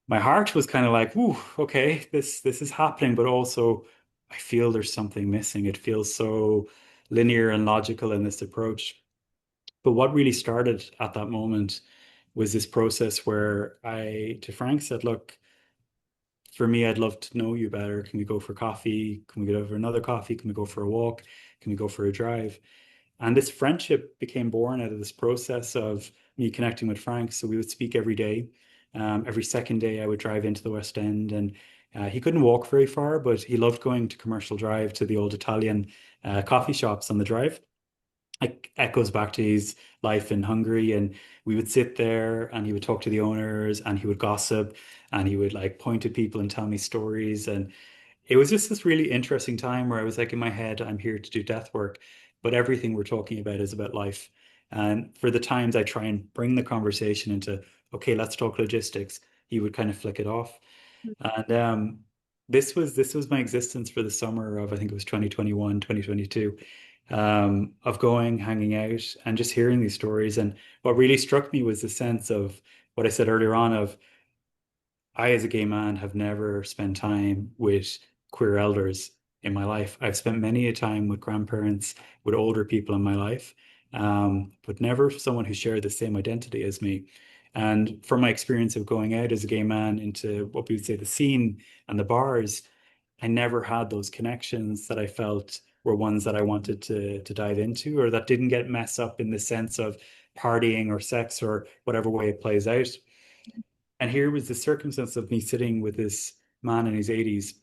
my heart was kind of like, "Ooh, okay, this is happening," but also I feel there's something missing. It feels so linear and logical in this approach. But what really started at that moment was this process where I, to Frank, said, "Look, for me, I'd love to know you better. Can we go for coffee? Can we go for another coffee? Can we go for a walk? Can we go for a drive? And this friendship became born out of this process of me connecting with Frank. So we would speak every day. Every second day, I would drive into the West End, and he couldn't walk very far, but he loved going to Commercial Drive to the old Italian coffee shops on the drive. It echoes back to his life in Hungary, and we would sit there and he would talk to the owners and he would gossip and he would like point to people and tell me stories. And it was just this really interesting time where I was like, in my head, I'm here to do death work, but everything we're talking about is about life. And for the times I try and bring the conversation into, okay, let's talk logistics, he would kind of flick it off. And this was my existence for the summer of, I think it was 2021, 2022, of going, hanging out, and just hearing these stories. And what really struck me was the sense of what I said earlier on of I, as a gay man, have never spent time with queer elders in my life. I've spent many a time with grandparents, with older people in my life, but never someone who shared the same identity as me. And from my experience of going out as a gay man into what we would say the scene and the bars, I never had those connections that I felt were ones that I wanted to dive into, or that didn't get messed up in the sense of partying or sex or whatever way it plays out. And here was the circumstance of me sitting with this man in his 80s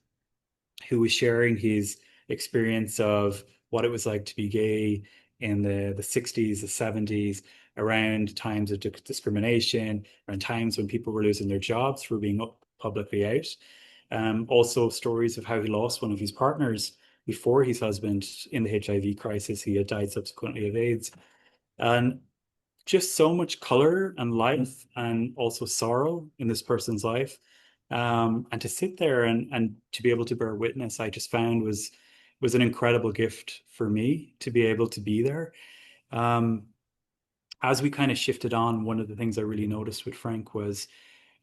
who was sharing his experience of what it was like to be gay in the 60s, the 70s, around times of discrimination, around times when people were losing their jobs for being publicly out. Also, stories of how he lost one of his partners before his husband in the HIV crisis. He had died subsequently of AIDS. And just so much color and life and also sorrow in this person's life. And to sit there and to be able to bear witness, I just found was an incredible gift for me to be able to be there. Um, as we kind of shifted on, one of the things I really noticed with Frank was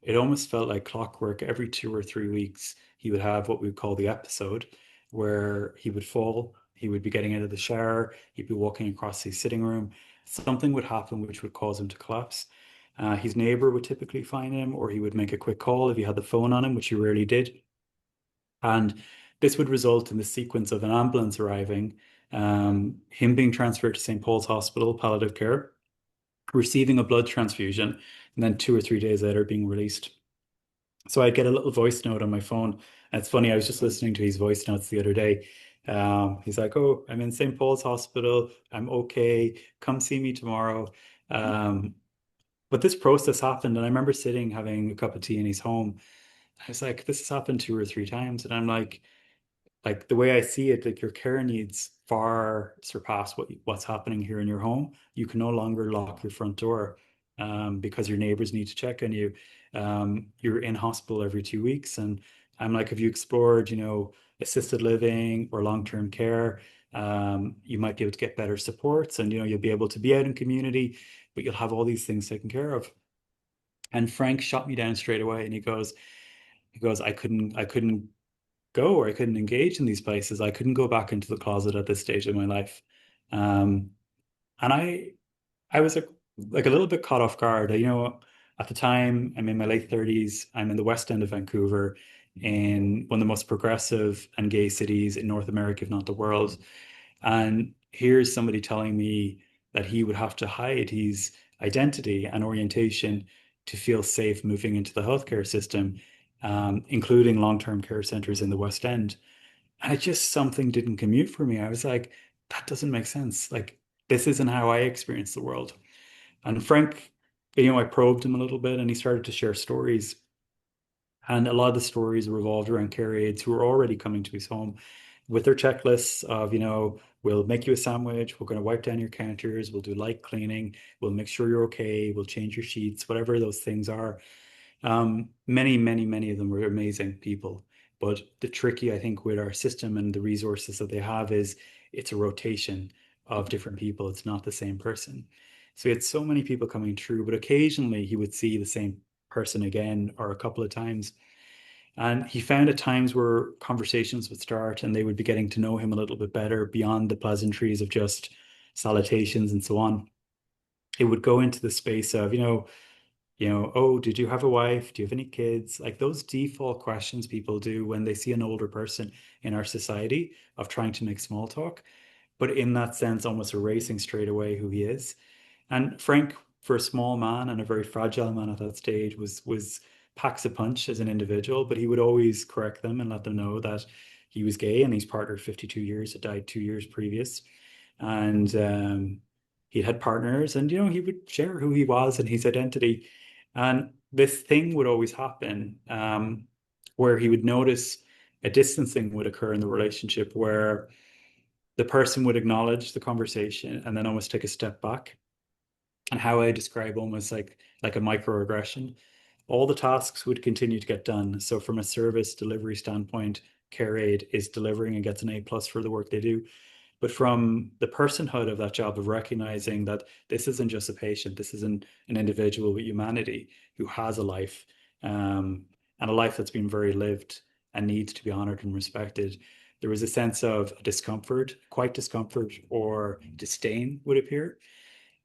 it almost felt like clockwork. Every 2 or 3 weeks, he would have what we would call the episode, where he would fall, he would be getting out of the shower, he'd be walking across his sitting room. Something would happen which would cause him to collapse. His neighbor would typically find him, or he would make a quick call if he had the phone on him, which he rarely did. And this would result in the sequence of an ambulance arriving, him being transferred to St. Paul's Hospital, palliative care, receiving a blood transfusion, and then 2 or 3 days later being released. So I'd get a little voice note on my phone. And it's funny, I was just listening to his voice notes the other day. He's like, "Oh, I'm in St. Paul's Hospital. I'm okay. Come see me tomorrow." Um, but this process happened, and I remember sitting having a cup of tea in his home. I was like, "This has happened 2 or 3 times," and I'm like the way I see it, like your care needs far surpass what's happening here in your home. You can no longer lock your front door because your neighbors need to check on you. You're in hospital every 2 weeks, and I'm like, have you explored, assisted living or long-term care? You might be able to get better supports, and you'll be able to be out in community, but you'll have all these things taken care of. And Frank shot me down straight away, and he goes, I couldn't go or I couldn't engage in these places. I couldn't go back into the closet at this stage of my life. Um, and I was like a little bit caught off guard. At the time, I'm in my late 30s. I'm in the West End of Vancouver, in one of the most progressive and gay cities in North America, if not the world. And here's somebody telling me that he would have to hide his identity and orientation to feel safe moving into the healthcare system, including long-term care centers in the West End. And it just something didn't commute for me. I was like, that doesn't make sense. Like, this isn't how I experience the world. And Frank, I probed him a little bit and he started to share stories. And a lot of the stories revolved around care aides who were already coming to his home with their checklists of, we'll make you a sandwich, we're going to wipe down your counters, we'll do light cleaning, we'll make sure you're okay, we'll change your sheets, whatever those things are. Many, many, many of them were amazing people. But the tricky, I think, with our system and the resources that they have is it's a rotation of different people. It's not the same person. So he had so many people coming through, but occasionally he would see the same person again or a couple of times. And he found at times where conversations would start and they would be getting to know him a little bit better beyond the pleasantries of just salutations and so on. It would go into the space of, Oh, did you have a wife? Do you have any kids? Like those default questions people do when they see an older person in our society of trying to make small talk, but in that sense, almost erasing straight away who he is. And Frank, for a small man and a very fragile man at that stage, was packs a punch as an individual, but he would always correct them and let them know that he was gay and he's partnered 52 years, had died 2 years previous. And he'd had partners and, he would share who he was and his identity. And this thing would always happen where he would notice a distancing would occur in the relationship where the person would acknowledge the conversation and then almost take a step back. And how I describe almost like a microaggression, all the tasks would continue to get done. So from a service delivery standpoint, Care Aid is delivering and gets an A+ for the work they do. But from the personhood of that job of recognizing that this isn't just a patient, this isn't an individual with humanity who has a life, and a life that's been very lived and needs to be honored and respected. There was a sense of discomfort, quite discomfort or disdain would appear.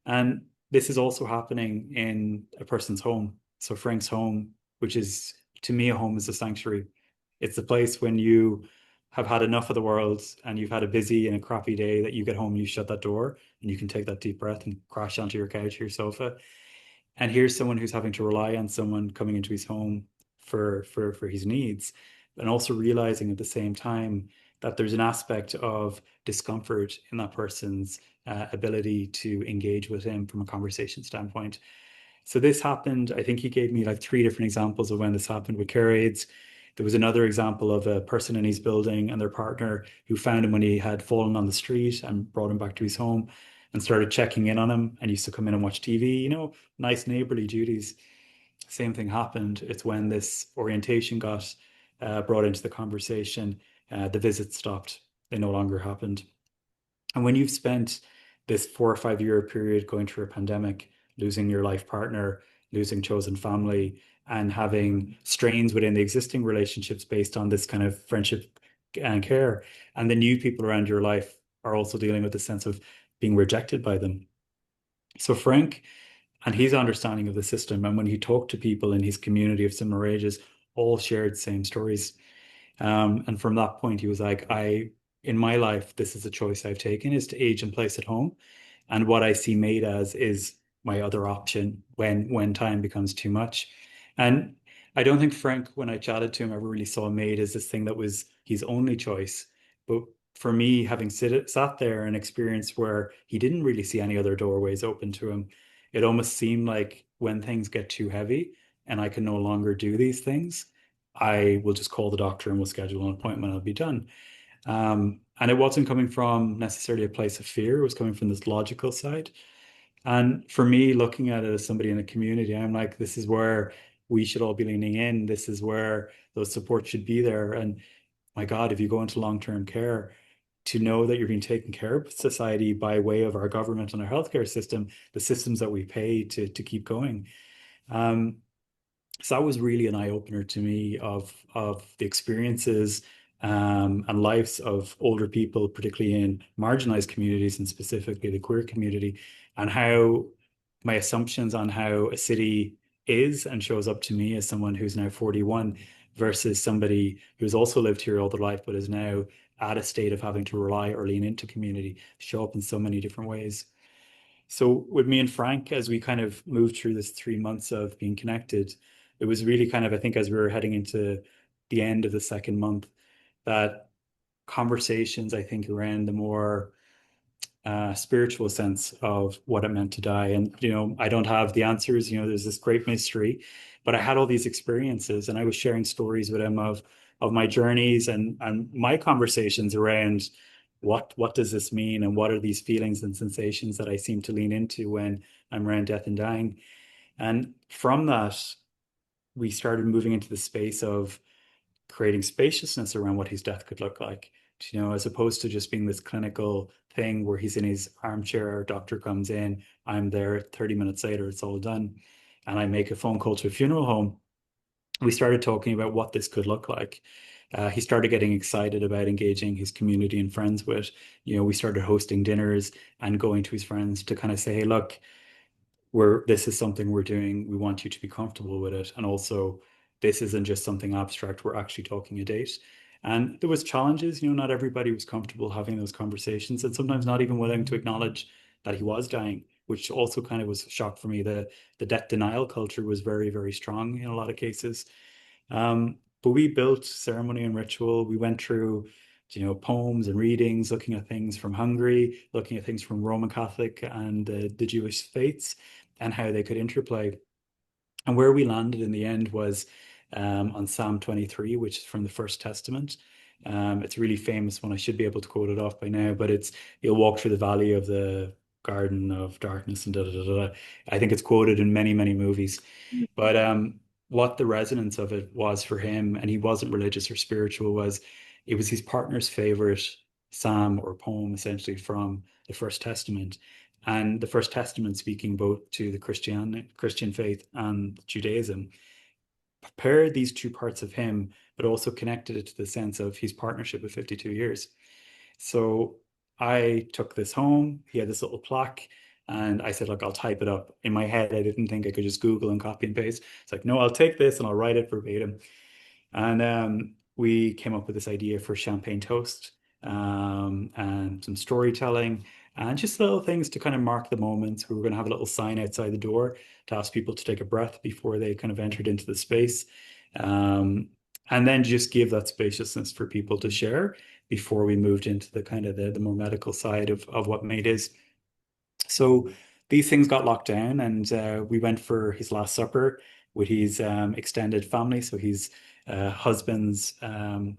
And this is also happening in a person's home. So Frank's home, which is to me, a home is a sanctuary. It's the place when you have had enough of the world and you've had a busy and a crappy day that you get home, you shut that door and you can take that deep breath and crash onto your couch or your sofa. And here's someone who's having to rely on someone coming into his home for his needs, and also realizing at the same time that there's an aspect of discomfort in that person's ability to engage with him from a conversation standpoint. So this happened, I think he gave me like 3 different examples of when this happened with Care Aids. There was another example of a person in his building and their partner who found him when he had fallen on the street and brought him back to his home and started checking in on him and used to come in and watch TV, nice neighborly duties. Same thing happened. It's when this orientation got brought into the conversation, the visits stopped. They no longer happened. And when you've spent this 4 or 5 year period going through a pandemic, losing your life partner, losing chosen family, and having strains within the existing relationships based on this kind of friendship and care, and the new people around your life are also dealing with the sense of being rejected by them. So Frank and his understanding of the system, and when he talked to people in his community of similar ages, all shared the same stories. And from that point, he was like, in my life, this is a choice I've taken, is to age in place at home. And what I see MAID as is my other option when time becomes too much. And I don't think Frank, when I chatted to him, ever really saw MAID as this thing that was his only choice. But for me, having sat there and experienced where he didn't really see any other doorways open to him, it almost seemed like when things get too heavy and I can no longer do these things, I will just call the doctor and we'll schedule an appointment. I'll be done. And it wasn't coming from necessarily a place of fear. It was coming from this logical side. And for me, looking at it as somebody in a community, I'm like, this is where we should all be leaning in. This is where those supports should be there. And my God, if you go into long-term care, to know that you're being taken care of society by way of our government and our healthcare system, the systems that we pay to keep going. So that was really an eye opener to me of the experiences and lives of older people, particularly in marginalized communities and specifically the queer community, and how my assumptions on how a city is and shows up to me as someone who's now 41 versus somebody who's also lived here all their life but is now at a state of having to rely or lean into community show up in so many different ways. So with me and Frank, as we kind of moved through this 3 months of being connected, it was really kind of, I think, as we were heading into the end of the second month, that conversations, I think, around the more spiritual sense of what it meant to die. And, I don't have the answers, there's this great mystery, but I had all these experiences and I was sharing stories with him of my journeys and my conversations around what does this mean and what are these feelings and sensations that I seem to lean into when I'm around death and dying. And from that, we started moving into the space of creating spaciousness around what his death could look like. As opposed to just being this clinical thing where he's in his armchair, doctor comes in, I'm there, 30 minutes later, it's all done. And I make a phone call to a funeral home. We started talking about what this could look like. He started getting excited about engaging his community and friends with, we started hosting dinners and going to his friends to kind of say, hey, look, this is something we're doing. We want you to be comfortable with it. And also, this isn't just something abstract. We're actually talking a date. And there was challenges, not everybody was comfortable having those conversations and sometimes not even willing to acknowledge that he was dying, which also kind of was a shock for me. The death denial culture was very, very strong in a lot of cases. But we built ceremony and ritual. We went through, poems and readings, looking at things from Hungary, looking at things from Roman Catholic and the Jewish faiths and how they could interplay. And where we landed in the end was on Psalm 23, which is from the First Testament. It's a really famous one. I should be able to quote it off by now, but it's, you'll walk through the valley of the garden of darkness and da da da da. I think it's quoted in many, many movies. But what the resonance of it was for him, and he wasn't religious or spiritual, was it was his partner's favorite psalm or poem, essentially from the First Testament. And the First Testament, speaking both to the Christian faith and Judaism, paired these two parts of him, but also connected it to the sense of his partnership of 52 years. So I took this home. He had this little plaque. And I said, look, I'll type it up. In my head, I didn't think I could just Google and copy and paste. It's like, no, I'll take this and I'll write it verbatim. And we came up with this idea for champagne toast and some storytelling and just little things to kind of mark the moments. We were going to have a little sign outside the door to ask people to take a breath before they kind of entered into the space. Um, and then just give that spaciousness for people to share before we moved into the kind of the more medical side of what made is. So these things got locked down, and we went for his last supper with his extended family. So his husband's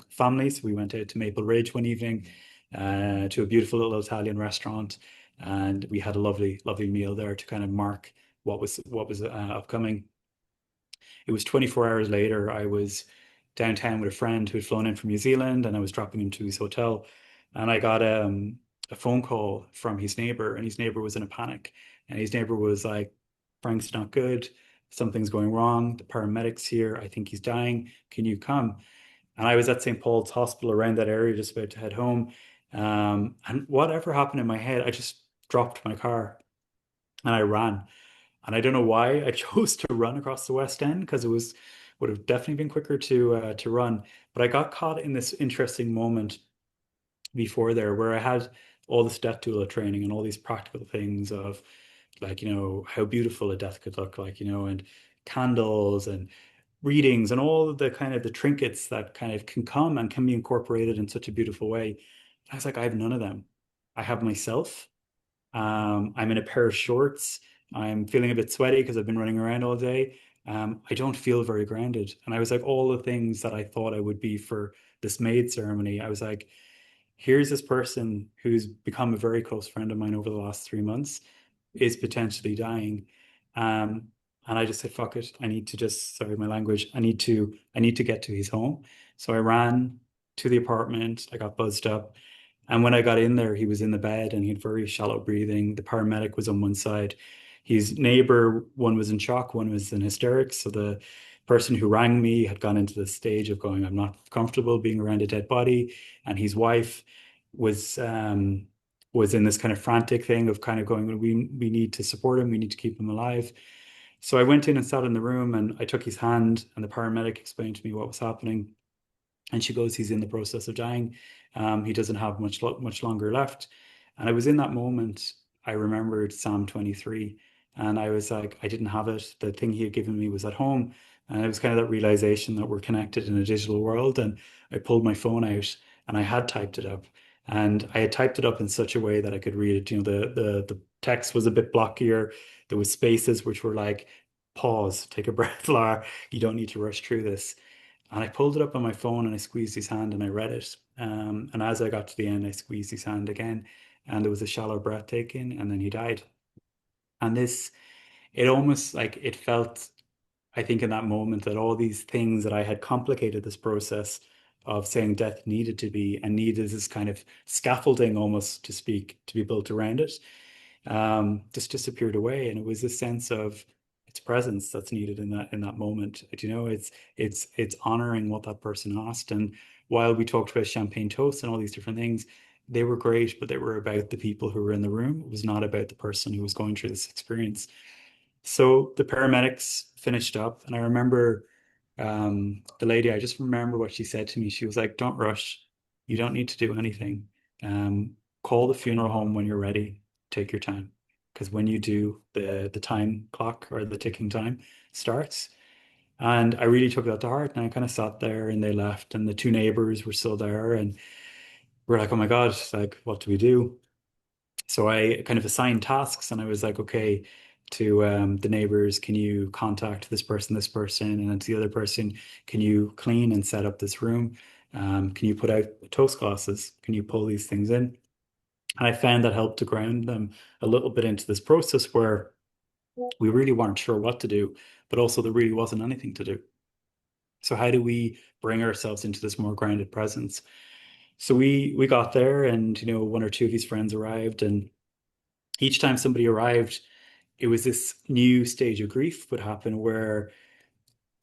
family. So we went out to Maple Ridge one evening to a beautiful little Italian restaurant, and we had a lovely, lovely meal there to kind of mark what was upcoming. It was 24 hours later. I was downtown with a friend who had flown in from New Zealand, and I was dropping him to his hotel. And I got a phone call from his neighbor, and his neighbor was in a panic. And his neighbor was like, Frank's not good. Something's going wrong. The paramedics here. I think he's dying. Can you come? And I was at St. Paul's Hospital around that area, just about to head home. And whatever happened in my head, I just dropped my car and I ran. And I don't know why I chose to run across the West End because it would have definitely been quicker to run. But I got caught in this interesting moment before there where I had all this death doula training and all these practical things of like, how beautiful a death could look like, and candles and readings and all of the kind of the trinkets that kind of can come and can be incorporated in such a beautiful way. I was like, I have none of them. I have myself. I'm in a pair of shorts. I'm feeling a bit sweaty because I've been running around all day. I don't feel very grounded. And I was like, all the things that I thought I would be for this maid ceremony, I was like, here's this person who's become a very close friend of mine over the last 3 months is potentially dying. Um, and I just said, fuck it. I need to just, sorry, my language. I need to get to his home. So I ran to the apartment. I got buzzed up. And when I got in there, he was in the bed and he had very shallow breathing. The paramedic was on one side. His neighbor, one was in shock, one was in hysterics. So the person who rang me had gone into the stage of going, I'm not comfortable being around a dead body. And his wife was in this kind of frantic thing of kind of going, we need to support him, we need to keep him alive. So I went in and sat in the room and I took his hand and the paramedic explained to me what was happening. And she goes, he's in the process of dying. He doesn't have much longer left. And I was in that moment, I remembered Psalm 23. And I was like, I didn't have it. The thing he had given me was at home. And it was kind of that realization that we're connected in a digital world. And I pulled my phone out and I had typed it up. And I had typed it up in such a way that I could read it. The text was a bit blockier. There was spaces which were like, pause, take a breath, Lara. You don't need to rush through this. And I pulled it up on my phone and I squeezed his hand and I read it. And as I got to the end, I squeezed his hand again and there was a shallow breath taken and then he died. And it almost like it felt, I think, in that moment that all these things that I had complicated this process of saying death needed to be and needed this kind of scaffolding almost to speak to be built around it just disappeared away. And it was a sense of its presence that's needed in that moment. It's honoring what that person asked. And while we talked about champagne toast and all these different things, they were great, but they were about the people who were in the room. It was not about the person who was going through this experience. So the paramedics finished up, and I remember the lady, I just remember what she said to me. She was like, "Don't rush. You don't need to do anything. Call the funeral home when you're ready. Take your time. Because when you do, the time clock or the ticking time starts." And I really took that to heart. And I kind of sat there and they left, and the two neighbors were still there. And we're like, oh my God, like, what do we do? So I kind of assigned tasks and I was like, okay, to the neighbors, can you contact this person, and then to the other person, can you clean and set up this room? Can you put out toast glasses? Can you pull these things in? And I found that helped to ground them a little bit into this process where we really weren't sure what to do, but also there really wasn't anything to do. So how do we bring ourselves into this more grounded presence? So we got there, and one or two of his friends arrived, and each time somebody arrived, it was this new stage of grief would happen where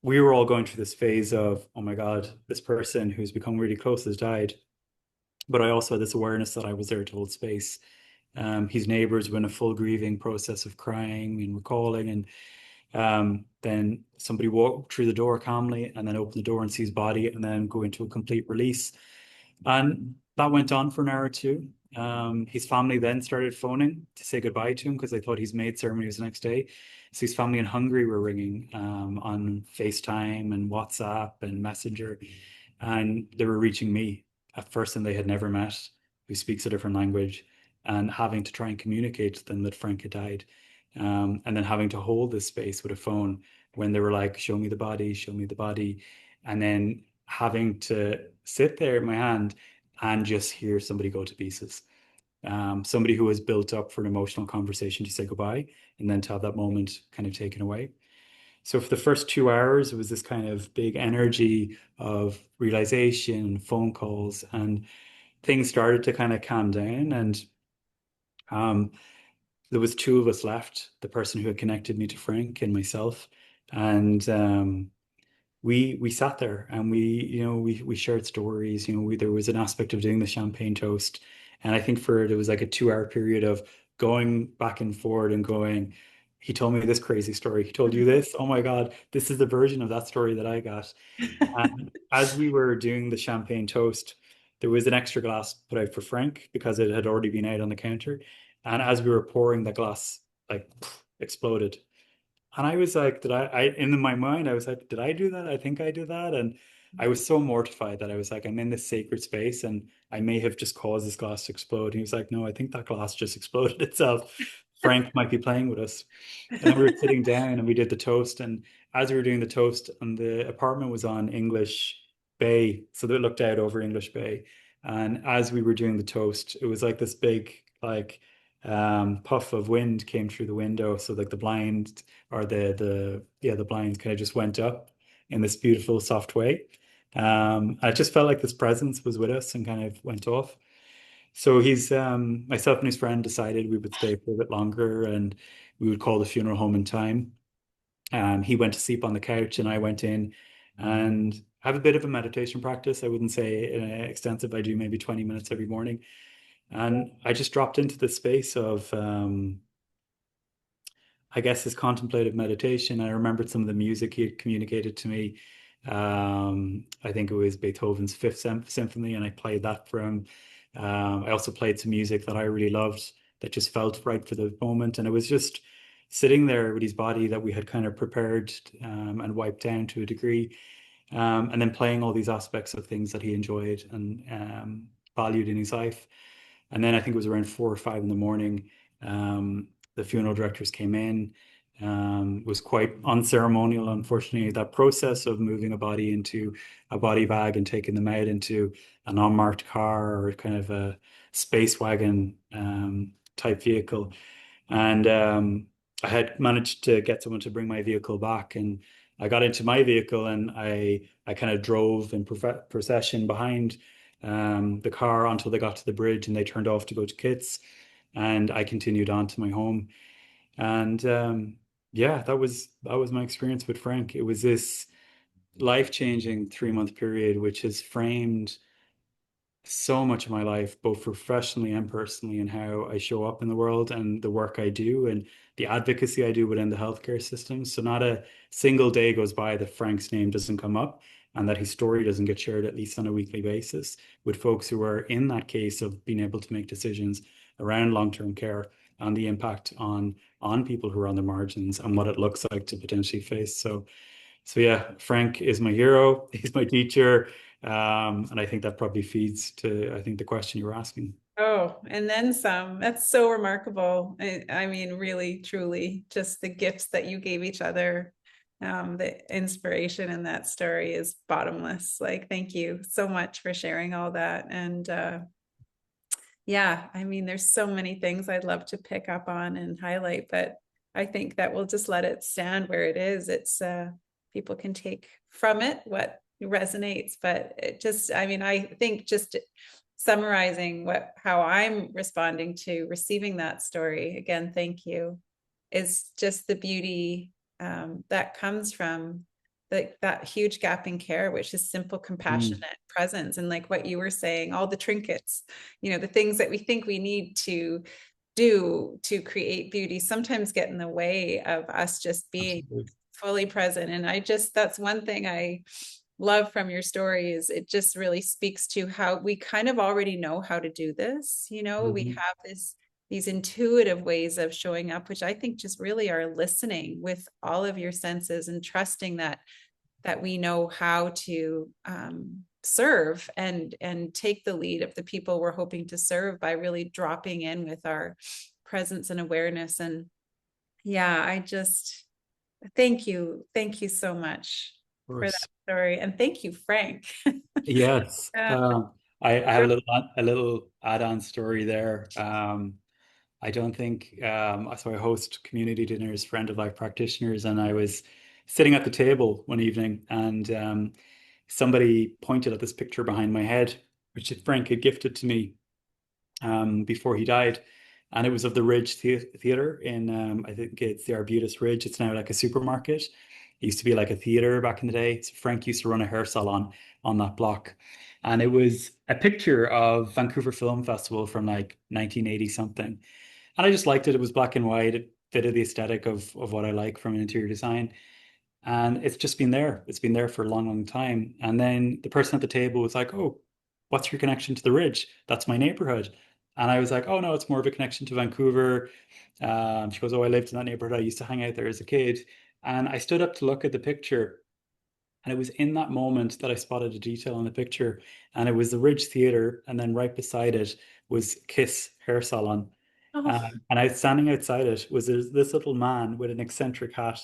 we were all going through this phase of, oh my God, this person who's become really close has died. But I also had this awareness that I was there to hold space. His neighbors were in a full grieving process of crying and recalling, and then somebody walked through the door calmly and then opened the door and see his body and then go into a complete release. And that went on for an hour or two. His family then started phoning to say goodbye to him because they thought his maid ceremony was the next day. So his family in Hungary were ringing on FaceTime and WhatsApp and Messenger, and they were reaching me, a person they had never met who speaks a different language, and having to try and communicate to them that Frank had died. And then having to hold this space with a phone when they were like, show me the body, show me the body. And then having to sit there in my hand and just hear somebody go to pieces. Somebody who was built up for an emotional conversation to say goodbye and then to have that moment kind of taken away. So for the first 2 hours, it was this kind of big energy of realization, phone calls, and things started to kind of calm down. And um, there was two of us left, the person who had connected me to Frank and myself. And we sat there and we shared stories. There was an aspect of doing the champagne toast, and I think for it was like a 2 hour period of going back and forward and going, he told me this crazy story, he told you this, oh my God, this is the version of that story that I got. And as we were doing the champagne toast, there was an extra glass put out for Frank because it had already been out on the counter, and as we were pouring, the glass like exploded. And I was like, in my mind, I was like, did I do that? I think I did that. And I was so mortified that I was like, I'm in this sacred space and I may have just caused this glass to explode. And he was like, no, I think that glass just exploded itself. Frank might be playing with us. And then we were sitting down and we did the toast. And as we were doing the toast, and the apartment was on English Bay, so they looked out over English Bay. And as we were doing the toast, it was like this big, like, puff of wind came through the window. So like the blind or the blinds kind of just went up in this beautiful soft way. I just felt like this presence was with us and kind of went off. So he's myself and his friend decided we would stay for a bit longer and we would call the funeral home in time. He went to sleep on the couch and I went in and have a bit of a meditation practice. I wouldn't say extensive. I do maybe 20 minutes every morning. And I just dropped into the space of I guess his contemplative meditation. I remembered some of the music he had communicated to me. I think it was Beethoven's Fifth Symphony, and I played that for him. I also played some music that I really loved that just felt right for the moment. And it was just sitting there with his body that we had kind of prepared and wiped down to a degree. And then playing all these aspects of things that he enjoyed and valued in his life. And then I think it was around 4 or 5 in the morning. The funeral directors came in. It was quite unceremonial, unfortunately. That process of moving a body into a body bag and taking them out into an unmarked car or kind of a space wagon type vehicle. And I had managed to get someone to bring my vehicle back, and I got into my vehicle and I kind of drove in procession behind the car until they got to the bridge and they turned off to go to Kits, and I continued on to my home. And yeah, that was my experience with Frank. It was this life-changing 3 month period, which has framed so much of my life, both professionally and personally, and how I show up in the world and the work I do and the advocacy I do within the healthcare system. So not a single day goes by that Frank's name doesn't come up and that his story doesn't get shared at least on a weekly basis with folks who are in that case of being able to make decisions around long-term care and the impact on people who are on the margins and what it looks like to potentially face. So yeah, Frank is my hero. He's my teacher. And I think that probably feeds to, I think, the question you were asking. Oh, and then some. That's so remarkable. I mean, really, truly, just the gifts that you gave each other. The inspiration in that story is bottomless. Like, thank you so much for sharing all that. And yeah, I mean, there's so many things I'd love to pick up on and highlight, but I think that we'll just let it stand where it is. It's people can take from it what resonates, but it just, I mean, I think just summarizing how I'm responding to receiving that story, again, thank you, is just the beauty that comes from that huge gap in care, which is simple, Mm, compassionate presence. And like what you were saying, all the trinkets, the things that we think we need to do to create beauty sometimes get in the way of us just being absolutely. fully present. And that's one thing I love from your story is it just really speaks to how we kind of already know how to do this. We Mhm. have these intuitive ways of showing up, which I think just really are listening with all of your senses and trusting that we know how to serve and take the lead of the people we're hoping to serve by really dropping in with our presence and awareness. And yeah, I just thank you so much Of for that course. story, and thank you, Frank. Yes. uh, I have a little add-on story there. I don't think so I host community dinners for end-of-life practitioners, and I was sitting at the table one evening and somebody pointed at this picture behind my head, which Frank had gifted to me before he died. And it was of the Ridge Theatre in, I think it's the Arbutus Ridge. It's now like a supermarket. It used to be like a theater back in the day. So Frank used to run a hair salon on that block. And it was a picture of Vancouver Film Festival from like 1980 something. And I just liked it. It was black and white. It fitted the aesthetic of what I like from an interior design. And it's just been there. It's been there for a long, long time. And then the person at the table was like, "Oh, what's your connection to the Ridge? That's my neighborhood." And I was like, "Oh, no, it's more of a connection to Vancouver." She goes, "Oh, I lived in that neighborhood. I used to hang out there as a kid." And I stood up to look at the picture. And it was in that moment that I spotted a detail in the picture. And it was the Ridge Theatre. And then right beside it was Kiss Hair Salon. oh, And I was standing outside it was this little man with an eccentric hat.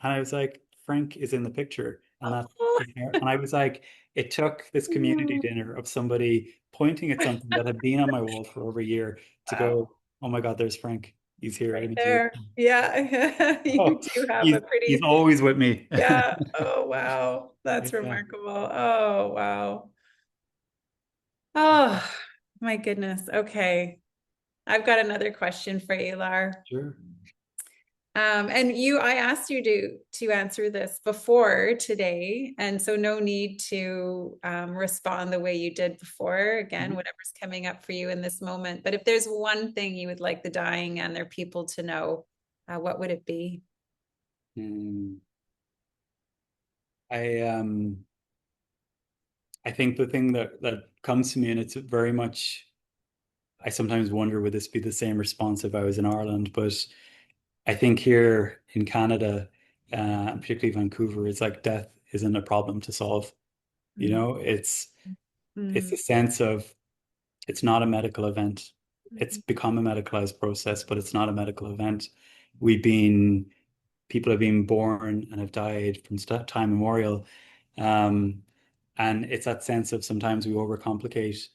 And I was like, Frank is in the picture. And that's oh. his hair. And I was like, it took this community dinner of somebody pointing at something that had been on my wall for over a year to Wow, go, oh my God, there's Frank. He's here. I right need to. there. Yeah, you Oh, do have a he's pretty, always with me. yeah. Oh, wow. That's Yeah, remarkable. Oh, wow. Oh, my goodness. Okay. I've got another question for you, Lar. sure. And I asked you to answer this before today, and so no need to respond the way you did before. Again, Mhm. whatever's coming up for you in this moment. But if there's one thing you would like the dying and their people to know, what would it be? Mm. I I think the thing that comes to me, and it's very much, I sometimes wonder would this be the same response if I was in Ireland, but I think here in Canada, particularly Vancouver, it's like death isn't a problem to solve. You Mm, know, it's mm, a sense of it's not a medical event. It's mm, become a medicalized process, but it's not a medical event. We've been People have been born and have died from time immemorial. Um, and it's that sense of sometimes we overcomplicate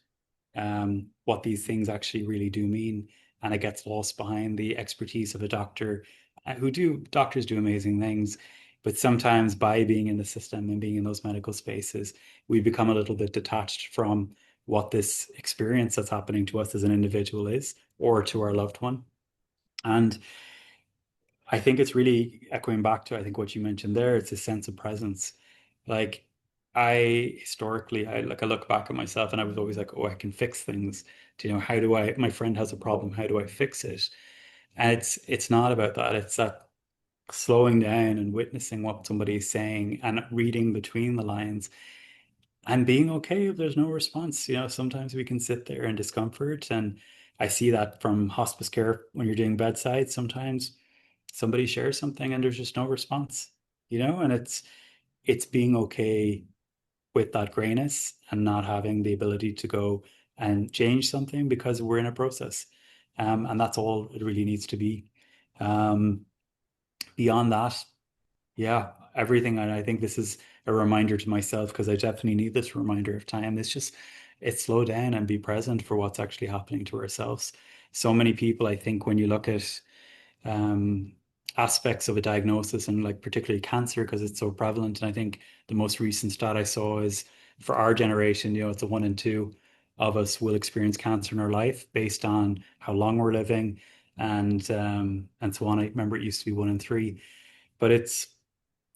what these things actually really do mean. And it gets lost behind the expertise of a doctor doctors do amazing things. But sometimes by being in the system and being in those medical spaces, we become a little bit detached from what this experience that's happening to us as an individual is, or to our loved one. And I think it's really echoing back to, I think, what you mentioned there. It's a sense of presence. Like, I historically, I look back at myself and I was always like, oh, I can fix things. Do you know, how do I, my friend has a problem, how do I fix it? And it's not about that. It's that slowing down and witnessing what somebody is saying and reading between the lines and being okay if there's no response. You know, sometimes we can sit there in discomfort, and I see that from hospice care when you're doing bedside. Sometimes somebody shares something and there's just no response, you know, and it's being okay with that grayness and not having the ability to go and change something because we're in a process. And that's all it really needs to be. Um, Beyond that, yeah, everything. And I think this is a reminder to myself because I definitely need this reminder of time. It's slow down and be present for what's actually happening to ourselves. So many people, I think, when you look at um, aspects of a diagnosis and like particularly cancer because it's so prevalent. And I think the most recent stat I saw is for our generation, you know, it's a 1 in 2 of us will experience cancer in our life based on how long we're living and so on. I remember it used to be 1 in 3, but it's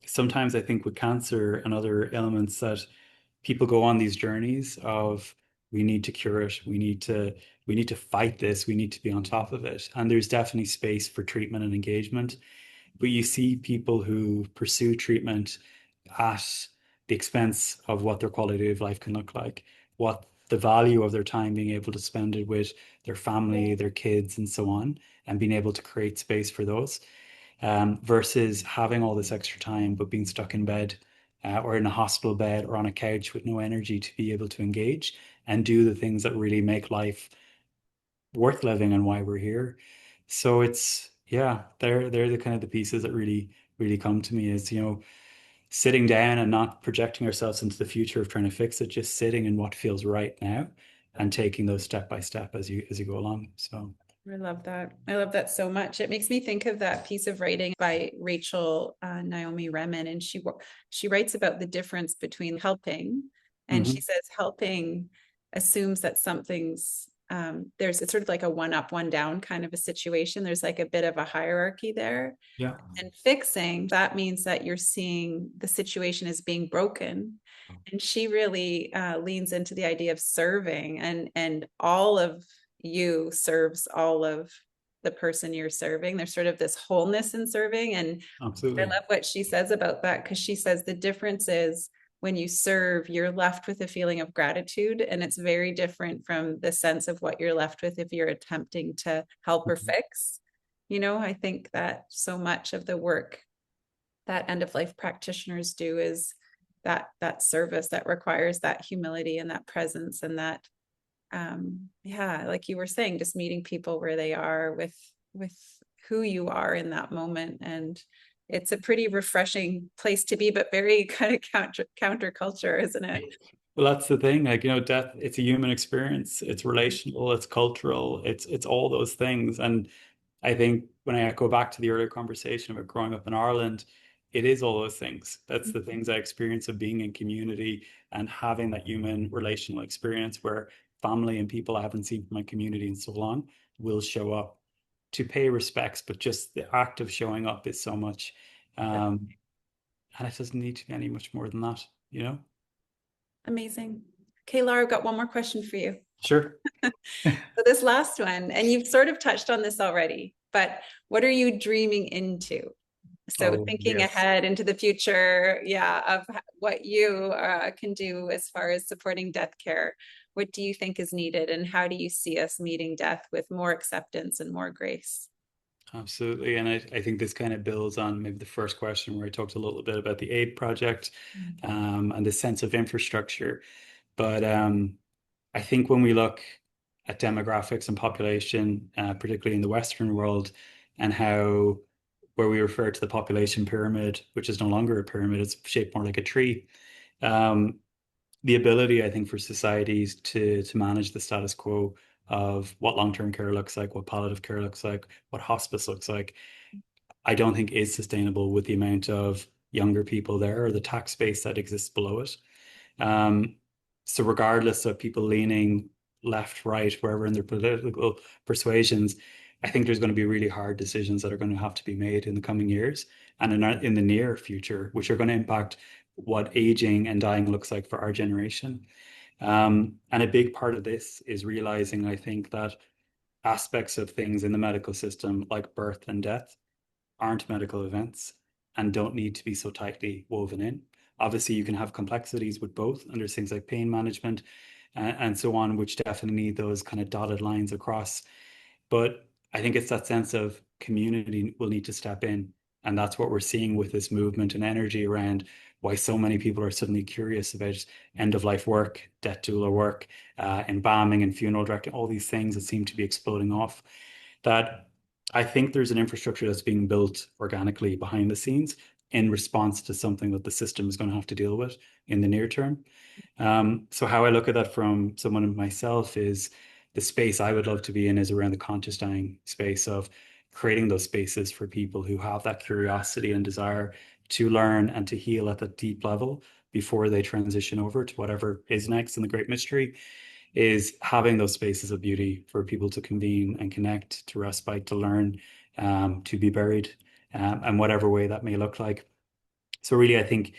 sometimes I think with cancer and other ailments that people go on these journeys of we need to cure it, we need to fight this, we need to be on top of it. And there's definitely space for treatment and engagement. But you see people who pursue treatment at the expense of what their quality of life can look like, what the value of their time being able to spend it with their family, their kids, and so on, and being able to create space for those versus having all this extra time but being stuck in bed or in a hospital bed or on a couch with no energy to be able to engage and do the things that really make life worth living and why we're here. So it's yeah, they're the kind of the pieces that really come to me is, you know, sitting down and not projecting ourselves into the future of trying to fix it, just sitting in what feels right now and taking those step by step as you go along. So I love that. I love that so much. It makes me think of that piece of writing by Rachel Naomi Remen, and she writes about the difference between helping, and she mhm. says helping assumes that something's there's it's sort of like a one up, one down kind of a situation. There's like a bit of a hierarchy there. Yeah, And fixing, that means that you're seeing the situation as being broken. And she really leans into the idea of serving, and all of you serves all of the person you're serving. There's sort of this wholeness in serving. And I absolutely. love what she says about that, because she says the difference is when you serve, you're left with a feeling of gratitude. And it's very different from the sense of what you're left with if you're attempting to help or Mhm. fix. You know, I think that so much of the work that end of life practitioners do is that service that requires that humility and that presence and that yeah, like you were saying, just meeting people where they are with who you are in that moment. And it's a pretty refreshing place to be, but very kind of counterculture, isn't it? Well, that's the thing. Like, you know, death, it's a human experience. It's relational, it's cultural, it's all those things. And I think when I go back to the earlier conversation about growing up in Ireland, it is all those things. That's the things I experience of being in community and having that human relational experience where family and people I haven't seen from my community in so long will show up to pay respects, but just the act of showing up is so much. Um, and it doesn't need to be any much more than that, you know? Amazing. Okay, Laura, I've got one more question for you. Sure. So this last one, and you've sort of touched on this already, but what are you dreaming into? So Oh, thinking yes. ahead into the future, yeah, of what you can do as far as supporting death care. What do you think is needed, and how do you see us meeting death with more acceptance and more grace? Absolutely. And I think this kind of builds on maybe the first question where I talked a little bit about the aid project and the sense of infrastructure. But I think when we look at demographics and population, particularly in the Western world, and how where we refer to the population pyramid, which is no longer a pyramid, it's shaped more like a tree. Um, the ability, I think, for societies to manage the status quo of what long-term care looks like, what palliative care looks like, what hospice looks like, I don't think is sustainable with the amount of younger people there or the tax base that exists below it. Um, so regardless of people leaning left, right, wherever in their political persuasions, I think there's going to be really hard decisions that are going to have to be made in the coming years and in the near future, which are going to impact what aging and dying looks like for our generation. And a big part of this is realizing, I think, that aspects of things in the medical system, like birth and death, aren't medical events and don't need to be so tightly woven in. Obviously, you can have complexities with both, and there's things like pain management and so on, which definitely need those kind of dotted lines across. But I think it's that sense of community will need to step in. And that's what we're seeing with this movement and energy around why so many people are suddenly curious about end of life work, death doula work, embalming and funeral directing, all these things that seem to be exploding off. That I think there's an infrastructure that's being built organically behind the scenes in response to something that the system is going to have to deal with in the near term. So how I look at that from someone of myself is the space I would love to be in is around the conscious dying space of creating those spaces for people who have that curiosity and desire to learn and to heal at that deep level before they transition over to whatever is next in the great mystery, is having those spaces of beauty for people to convene and connect, to respite, to learn, to be buried, and whatever way that may look like. So really, I think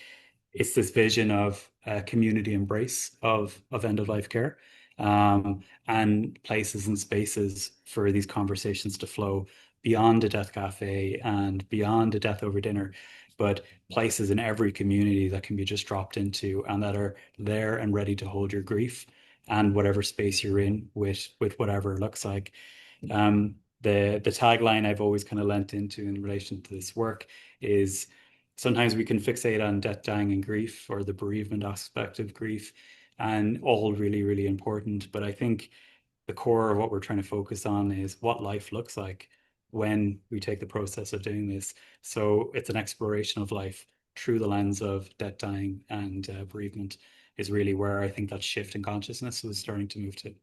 it's this vision of a community embrace of end of life care, and places and spaces for these conversations to flow beyond a death cafe and beyond a death over dinner, but places in every community that can be just dropped into and that are there and ready to hold your grief and whatever space you're in with whatever it looks like. The tagline I've always kind of lent into in relation to this work is sometimes we can fixate on death, dying, and grief, or the bereavement aspect of grief, and all really, really important. But I think the core of what we're trying to focus on is what life looks like when we take the process of doing this. So it's an exploration of life through the lens of death, dying, and bereavement is really where I think that shift in consciousness was starting to move to.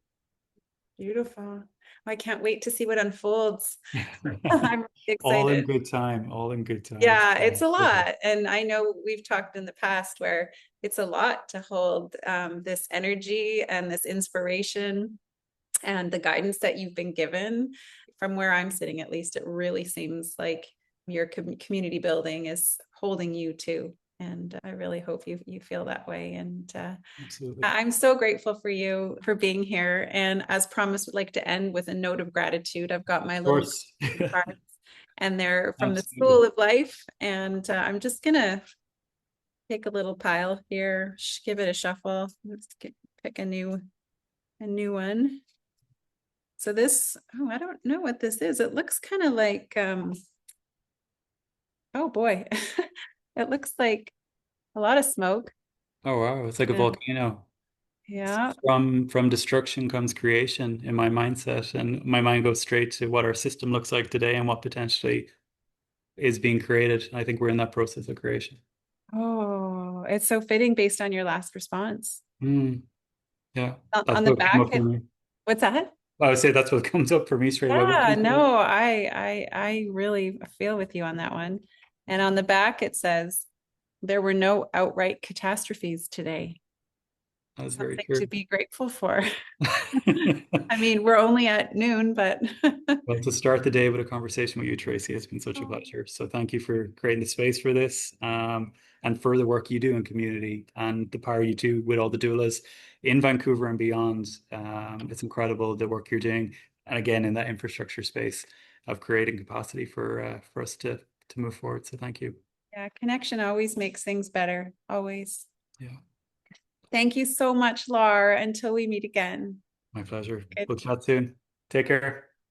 Beautiful. I can't wait to see what unfolds. I'm really All in excited. good time, all in good time. Yeah, it's a lot. And I know we've talked in the past where it's a lot to hold this energy and this inspiration and the guidance that you've been given. From where I'm sitting, at least, it really seems like your community building is holding you too. And I really hope you feel that way. And Absolutely. I'm so grateful for you for being here. And as promised, would like to end with a note of gratitude. I've got my Of little course. cards, and they're from the Absolutely. School of Life. And I'm just gonna take a little pile here, give it a shuffle. Let's pick a new one. So this, oh, I don't know what this is. It looks kind of like, oh boy, it looks like a lot of smoke. Oh wow, it's like a And volcano. yeah. From destruction comes creation in my mindset, and my mind goes straight to what our system looks like today and what potentially is being created. I think we're in that process of creation. Oh, it's so fitting based on your last response. Mm, yeah, that's On the what came back, up for me. what's that? I would say that's what comes up for me straight away. What Yeah, comes up? no, I really feel with you on that one. And on the back it says, there were no outright catastrophes today. That's very Something true. to be grateful for. I mean, we're only at noon, but Well, to start the day with a conversation with you, Tracy, has been such a oh, pleasure. So thank you for creating the space for this, and for the work you do in community and the power you do with all the doulas in Vancouver and beyond. It's incredible the work you're doing, and again in that infrastructure space of creating capacity for us to move forward. So thank you. yeah, connection always makes things better. Always. Yeah, Thank you so much, Laura. Until we meet again. my pleasure. Good. We'll chat soon. Take care.